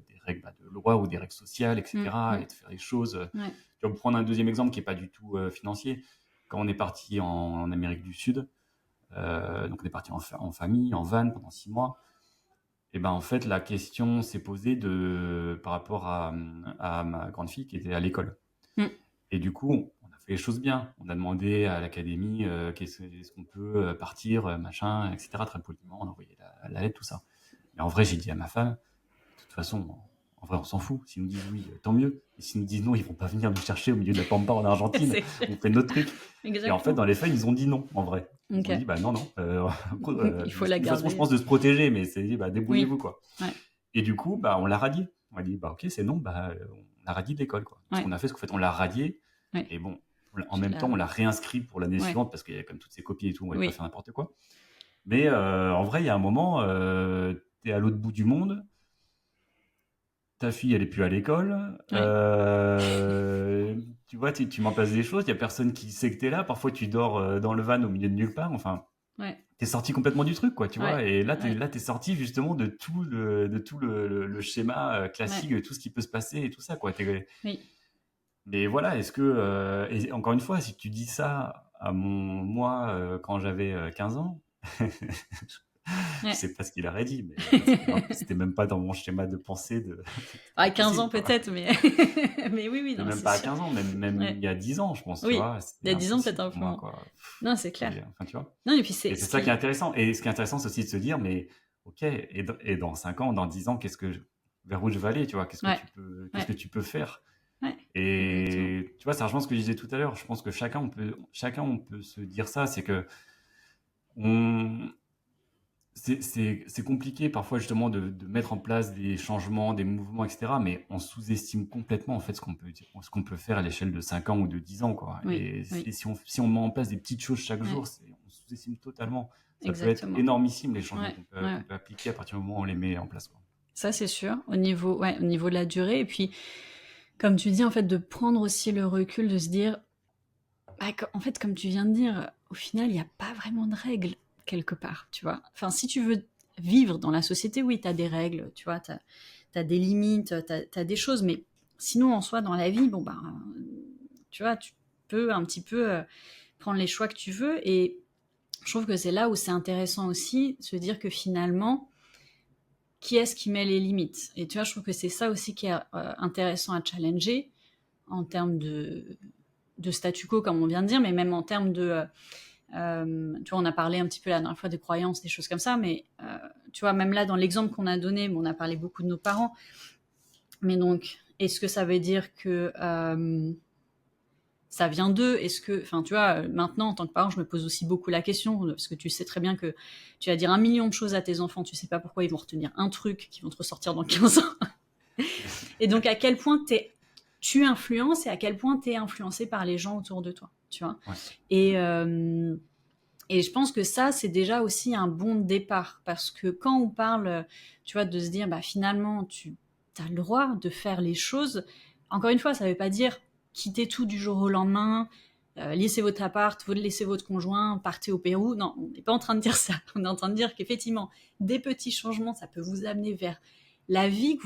des règles de loi ou des règles sociales, etc. Et de faire les choses. Ouais. Tu vas me prendre un deuxième exemple qui n'est pas du tout financier. Quand on est parti en Amérique du Sud, donc on est parti en famille, en van pendant 6 mois. Et ben en fait, la question s'est posée par rapport à ma grande fille qui était à l'école. Mm. Et du coup, on a fait les choses bien. On a demandé à l'académie est-ce qu'on peut partir, machin, etc. Très poliment, on a envoyé la lettre, tout ça. Mais en vrai, j'ai dit à ma femme, de toute façon, en vrai, on s'en fout. S'ils nous disent oui, tant mieux. Et s'ils nous disent non, ils vont pas venir nous chercher au milieu de la pampa en Argentine. On fait notre truc. Exactement. Et en fait, dans les faits, ils ont dit non, en vrai. Ils Okay. ont dit, bah non. Il faut la garder. De toute façon, je pense de se protéger, mais c'est dit, bah débrouillez-vous, Oui. quoi. Ouais. Et du coup, bah, on l'a radié. On a dit, bah ok, c'est non, bah, on l'a radié de l'école, quoi. Ce qu'on a fait, c'est qu'en fait, on l'a radié. Ouais. Et bon, en même temps, on l'a réinscrit pour l'année suivante parce qu'il y avait comme toutes ces copies et tout, on ne voulait pas faire n'importe quoi. Mais en vrai, il y a un moment, tu es à l'autre bout du monde, ta fille, elle est plus à l'école, tu vois, tu m'en passes des choses, il n'y a personne qui sait que tu es là, parfois tu dors dans le van au milieu de nulle part, enfin, tu es sorti complètement du truc, quoi, tu vois, et là, tu es sorti justement de tout le schéma classique, de tout ce qui peut se passer et tout ça, quoi. Oui. Mais voilà, est-ce que, et encore une fois, si tu dis ça à moi quand j'avais 15 ans, Je Ouais. sais pas ce qu'il aurait dit, mais c'était même pas dans mon schéma de pensée de À pas 15 possible, ans quoi. peut-être, mais mais oui, Mais non, même c'est pas à sûr. 15 ans, même Ouais. il y a 10 ans, je pense, tu Oui, vois? il C'était y a 10 ans peut-être impossible un pour peu moi, moins. quoi. Non, c'est clair. Enfin, tu vois? Non et puis Et c'est c'est ce ça qui est qui intéressant. Et ce qui est intéressant, c'est aussi de se dire, mais OK, et dans 5 ans, dans 10 ans, vers où je vais aller, tu vois? ouais, Qu'est-ce ouais, que tu peux faire? ouais, exactement. Et tu vois, ça rejoint ce que je disais tout à l'heure. Je pense que chacun, on peut se dire ça. C'est que on, c'est compliqué parfois justement de mettre en place des changements, des mouvements, etc. Mais on sous-estime complètement en fait ce qu'on peut faire à l'échelle de 5 ans ou de 10 ans, quoi. Oui, Et oui, si on met en place des petites choses chaque ouais, jour, on sous-estime totalement. Ça peut être exactement. énormissime les changements Ouais, ouais. qu'on peut appliquer à partir du moment où on les met en place, quoi. Ça, c'est sûr, au niveau de la durée et puis, comme tu dis, en fait, de prendre aussi le recul, de se dire, bah, en fait, comme tu viens de dire, au final, il y a pas vraiment de règles quelque part, tu vois? Enfin, si tu veux vivre dans la société, oui, tu as des règles, tu vois? Tu as des limites, tu as des choses, mais sinon, en soi, dans la vie, bon, ben, tu vois, tu peux un petit peu, prendre les choix que tu veux et je trouve que c'est là où c'est intéressant aussi, de se dire que finalement, qui est-ce qui met les limites? Et tu vois, je trouve que c'est ça aussi qui est intéressant à challenger en termes de statu quo, comme on vient de dire, mais même en termes de... tu vois, on a parlé un petit peu la dernière fois des croyances, des choses comme ça, mais tu vois, même là, dans l'exemple qu'on a donné, on a parlé beaucoup de nos parents, mais donc, est-ce que ça veut dire que ça vient d'eux? Est-ce que, enfin, tu vois, maintenant, en tant que parent, je me pose aussi beaucoup la question, parce que tu sais très bien que tu vas dire 1 million de choses à tes enfants, tu sais pas pourquoi ils vont retenir un truc qui vont te ressortir dans 15 ans. Et donc, à quel point tu influences et à quel point tu es influencé par les gens autour de toi, tu vois. Ouais. Et, et je pense que ça, c'est déjà aussi un bon départ, parce que quand on parle, tu vois, de se dire, bah, finalement, tu as le droit de faire les choses, encore une fois, ça ne veut pas dire quitter tout du jour au lendemain, laissez votre appart, laissez votre conjoint, partez au Pérou. Non, on n'est pas en train de dire ça. On est en train de dire qu'effectivement, des petits changements, ça peut vous amener vers la vie que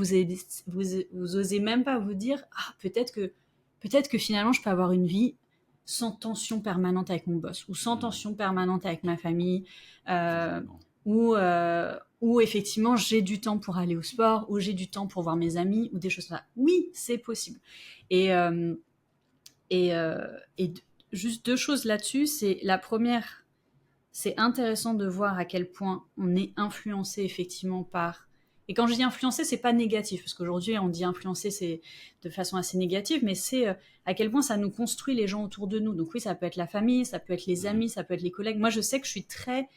vous osez même pas vous dire, ah, peut-être que finalement, je peux avoir une vie sans tension permanente avec mon boss, ou sans tension permanente avec ma famille, euh, Exactement. ou effectivement j'ai du temps pour aller au sport, ou j'ai du temps pour voir mes amis, ou des choses comme ça. Oui, c'est possible. Et, euh, et juste 2 choses là-dessus. C'est la première, c'est intéressant de voir à quel point on est influencé effectivement par... Et quand je dis influencé, c'est pas négatif, parce qu'aujourd'hui on dit influencer, c'est de façon assez négative, mais c'est à quel point ça nous construit les gens autour de nous. Donc oui, ça peut être la famille, ça peut être les amis, ça peut être les collègues. Moi, je sais que je suis très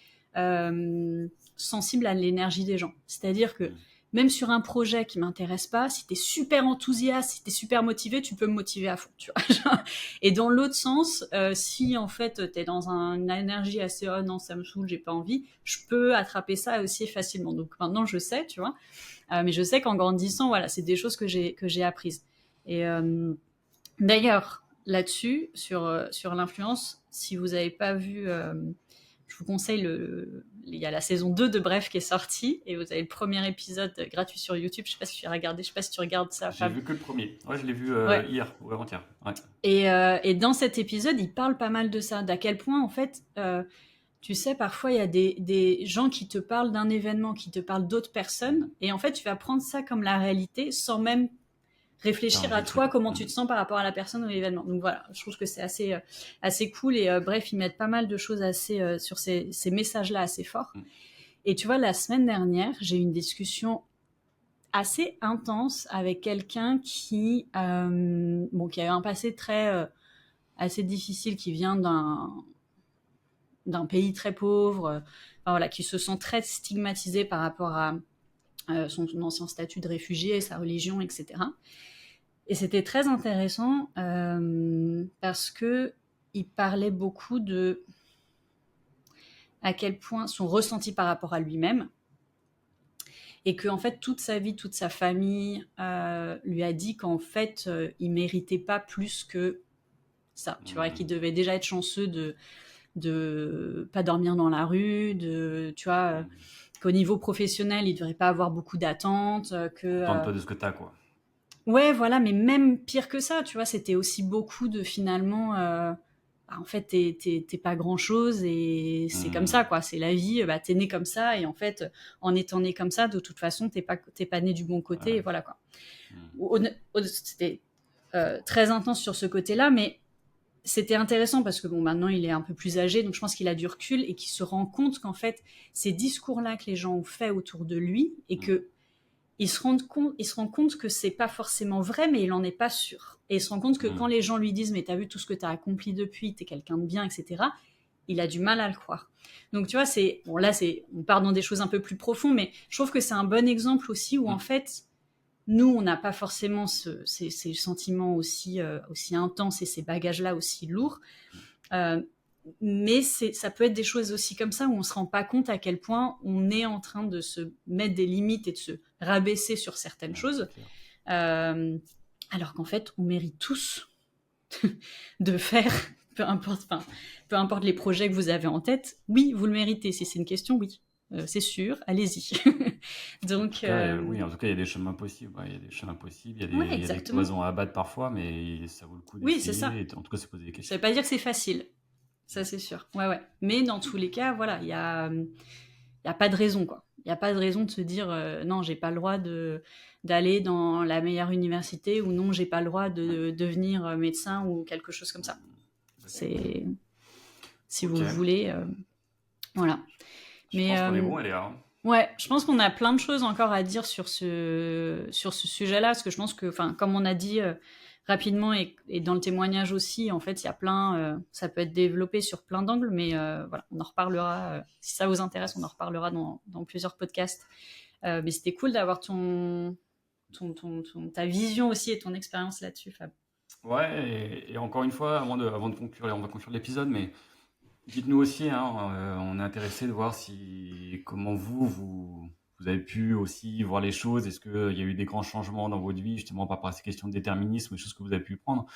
sensible à l'énergie des gens. C'est-à-dire que même sur un projet qui m'intéresse pas, si t'es super enthousiaste, si t'es super motivé, tu peux me motiver à fond, tu vois. Et dans l'autre sens, si en fait t'es dans une énergie assez oh non ça me saoule, j'ai pas envie, je peux attraper ça aussi facilement. Donc maintenant je sais, tu vois. Mais je sais qu'en grandissant, voilà, c'est des choses que j'ai apprises. Et d'ailleurs là-dessus sur l'influence, si vous avez pas vu je vous conseille il y a la saison 2 de Bref qui est sortie et vous avez le premier épisode gratuit sur YouTube. Je sais pas si tu as regardé, je sais pas si tu regardes ça, J'ai Fab. vu que le premier. Ouais, je l'ai vu Ouais. hier ou avant-hier. Ouais. Et dans cet épisode, il parle pas mal de ça, d'à quel point en fait, tu sais, parfois il y a des gens qui te parlent d'un événement, qui te parlent d'autres personnes, et en fait tu vas prendre ça comme la réalité sans même réfléchir à T'enregistrer, toi, quoi. comment tu te sens par rapport à la personne ou l'événement. Donc voilà, je trouve que c'est assez cool et bref, ils mettent pas mal de choses assez sur ces messages-là assez forts. Et tu vois, la semaine dernière, j'ai eu une discussion assez intense avec quelqu'un qui a eu un passé assez difficile, qui vient d'un pays très pauvre, enfin, voilà, qui se sent très stigmatisé par rapport à son ancien statut de réfugié, sa religion, etc. Et c'était très intéressant parce que il parlait beaucoup de à quel point son ressenti par rapport à lui-même, et que en fait toute sa vie, toute sa famille lui a dit qu'en fait il méritait pas plus que ça, tu vois, qu'il devait déjà être chanceux de pas dormir dans la rue, tu vois, qu'au niveau professionnel il devrait pas avoir beaucoup d'attentes, que Contente-toi de ce que t'as, quoi. ouais, voilà, mais même pire que ça, tu vois, c'était aussi beaucoup de finalement bah, en fait, t'es pas grand-chose et c'est comme ça, quoi. C'est la vie, bah, t'es né comme ça et en fait, en étant né comme ça, de toute façon, t'es pas né du bon côté et voilà, quoi. C'était très intense sur ce côté-là, mais c'était intéressant parce que bon, maintenant il est un peu plus âgé, donc je pense qu'il a du recul et qu'il se rend compte qu'en fait, ces discours-là que les gens ont fait autour de lui et que il se rend compte que c'est pas forcément vrai, mais il en est pas sûr. Et il se rend compte que quand les gens lui disent mais t'as vu tout ce que t'as accompli depuis, t'es quelqu'un de bien, etc. Il a du mal à le croire. Donc tu vois, on part dans des choses un peu plus profondes, mais je trouve que c'est un bon exemple aussi où en fait nous, on n'a pas forcément ces sentiments aussi intenses et ces bagages-là aussi lourds. Mais ça peut être des choses aussi comme ça où on ne se rend pas compte à quel point on est en train de se mettre des limites et de se rabaisser sur certaines choses. Alors qu'en fait, on mérite tous de faire, peu importe les projets que vous avez en tête. Oui, vous le méritez. Si c'est une question, oui. C'est sûr, allez-y. Donc, oui, en tout cas, il y a des chemins possibles. Il y a des chemins possibles, il y a des exactement. cloisons à abattre parfois, mais ça vaut le coup Oui, c'est d'essayer. ça. Et en tout cas, se poser des Ça questions. veut pas dire que c'est facile. Ça, c'est sûr. Ouais. Mais dans tous les cas, voilà, il y a pas de raison, quoi. Il n'y a pas de raison de se dire non, j'ai pas le droit d'aller dans la meilleure université ou non, j'ai pas le droit de devenir médecin ou quelque chose comme ça. C'est si vous le Ok. voulez, voilà. Je pense qu'on est bon, Léa. Ouais, je pense qu'on a plein de choses encore à dire sur ce sujet-là, parce que je pense que, enfin, comme on a dit rapidement et dans le témoignage aussi, en fait, il y a plein, ça peut être développé sur plein d'angles, mais voilà, on en reparlera. Si ça vous intéresse, on en reparlera dans plusieurs podcasts. Mais c'était cool d'avoir ta vision aussi et ton expérience là-dessus, Fab. Ouais, et encore une fois, avant de conclure, on va conclure l'épisode, mais dites-nous aussi, hein, on est intéressé de voir comment vous avez pu aussi voir les choses. Est-ce qu'il y a eu des grands changements dans votre vie, justement, par rapport à ces questions de déterminisme, des choses que vous avez pu prendre.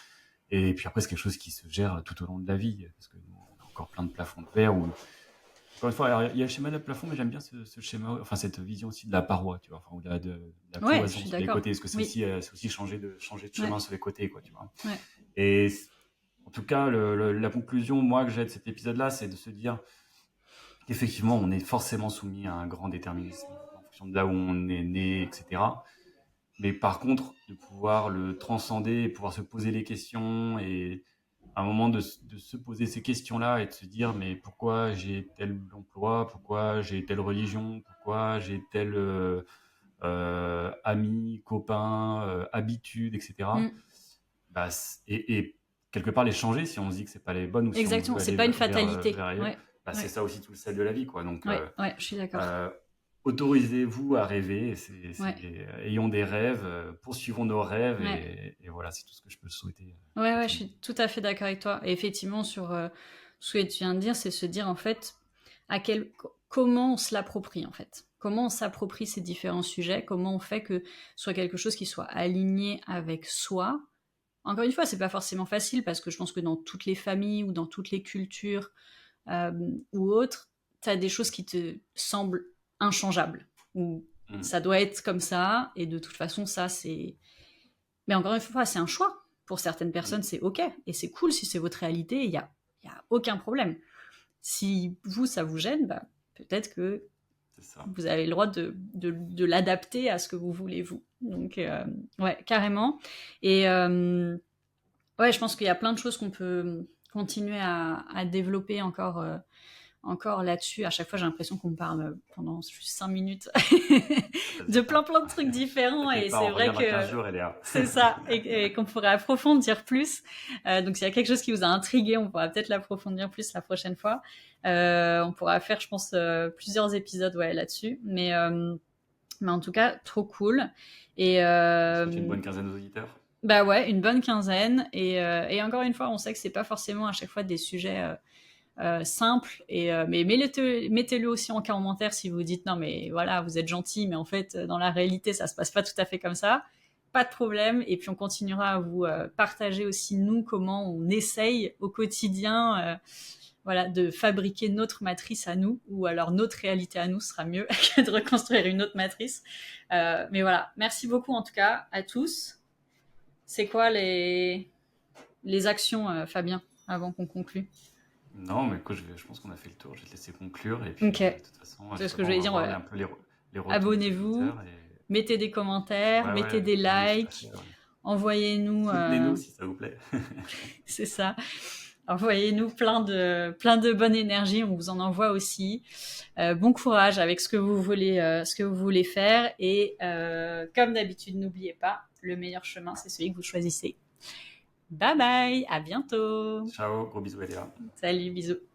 Et puis après, c'est quelque chose qui se gère tout au long de la vie, parce que nous, on a encore plein de plafonds de verre. Encore une fois, alors, il y a le schéma de plafond, mais j'aime bien ce schéma, enfin cette vision aussi de la paroi, tu vois, enfin, ou de la Ouais, je cloison suis sur les d'accord. côtés, parce que c'est Oui. aussi changer de chemin sur les côtés, quoi, tu vois. Ouais. Et en tout cas, la conclusion, moi, que j'ai de cet épisode-là, c'est de se dire qu'effectivement, on est forcément soumis à un grand déterminisme en fonction de là où on est né, etc. Mais par contre, de pouvoir le transcender, et pouvoir se poser les questions et à un moment de se poser ces questions-là et de se dire mais pourquoi j'ai tel emploi, pourquoi j'ai telle religion, pourquoi j'ai tel ami, copain, habitude, etc. Bah, et quelque part les changer si on se dit que c'est pas les bonnes ou si on Exactement, veut c'est aller pas une vers fatalité. ailleurs, Ouais. bah, c'est Ouais. ça aussi tout le sel de la vie, quoi. Donc Ouais, je suis d'accord. autorisez-vous à rêver, Ouais. ayons des rêves, poursuivons nos rêves Ouais. et voilà, c'est tout ce que je peux souhaiter. Ouais, je suis tout à fait d'accord avec toi. Et effectivement, sur ce que tu viens de dire, c'est se dire en fait comment on se l'approprie en fait. Comment on s'approprie ces différents sujets, comment on fait que ce soit quelque chose qui soit aligné avec soi. Encore une fois, c'est pas forcément facile parce que je pense que dans toutes les familles ou dans toutes les cultures ou autres, tu as des choses qui te semblent inchangeables. Ou ça doit être comme ça, et de toute façon, ça c'est. Mais encore une fois, c'est un choix. Pour certaines personnes, c'est OK. Et c'est cool si c'est votre réalité, y a aucun problème. Si vous, ça vous gêne, bah, peut-être que vous avez le droit de l'adapter à ce que vous voulez, vous. Donc, ouais, carrément. Et ouais, je pense qu'il y a plein de choses qu'on peut continuer à développer encore là-dessus. À chaque fois, j'ai l'impression qu'on parle pendant juste 5 minutes de plein de trucs différents. Et c'est vrai que c'est ça, et qu'on pourrait approfondir plus. Donc, s'il y a quelque chose qui vous a intrigué, on pourra peut-être l'approfondir plus la prochaine fois. On pourra faire, je pense, plusieurs épisodes là-dessus. Mais en tout cas, trop cool. Et une bonne quinzaine d'auditeurs. Bah ouais, une bonne quinzaine. Et encore une fois, on sait que c'est pas forcément à chaque fois des sujets simples. Mais mettez-le aussi en commentaire si vous dites non, mais voilà, vous êtes gentil, mais en fait, dans la réalité, ça se passe pas tout à fait comme ça. Pas de problème. Et puis, on continuera à vous partager aussi, nous, comment on essaye au quotidien de fabriquer notre matrice à nous, ou alors notre réalité à nous sera mieux que de reconstruire une autre matrice. Mais voilà, merci beaucoup en tout cas à tous. C'est quoi les actions, Fabien ? avant qu'on conclue? Non, mais écoute, je pense qu'on a fait le tour. Je vais te laisser conclure. Et puis, Ok, de toute façon, c'est ce que justement, je on voulais va dire. voir Ouais. un peu les retours des Abonnez-vous, auditeurs. Et... mettez des commentaires, Ouais, mettez ouais, des oui, tout à likes, fait. Ouais. envoyez-nous, Soutenez-nous si ça vous plaît. c'est ça, envoyez-nous plein de bonne énergie, on vous en envoie aussi. Bon courage avec ce que vous voulez faire et comme d'habitude, n'oubliez pas, le meilleur chemin, c'est celui que vous choisissez. Bye bye, à bientôt. Ciao, gros bisous, Eléa. Salut, bisous.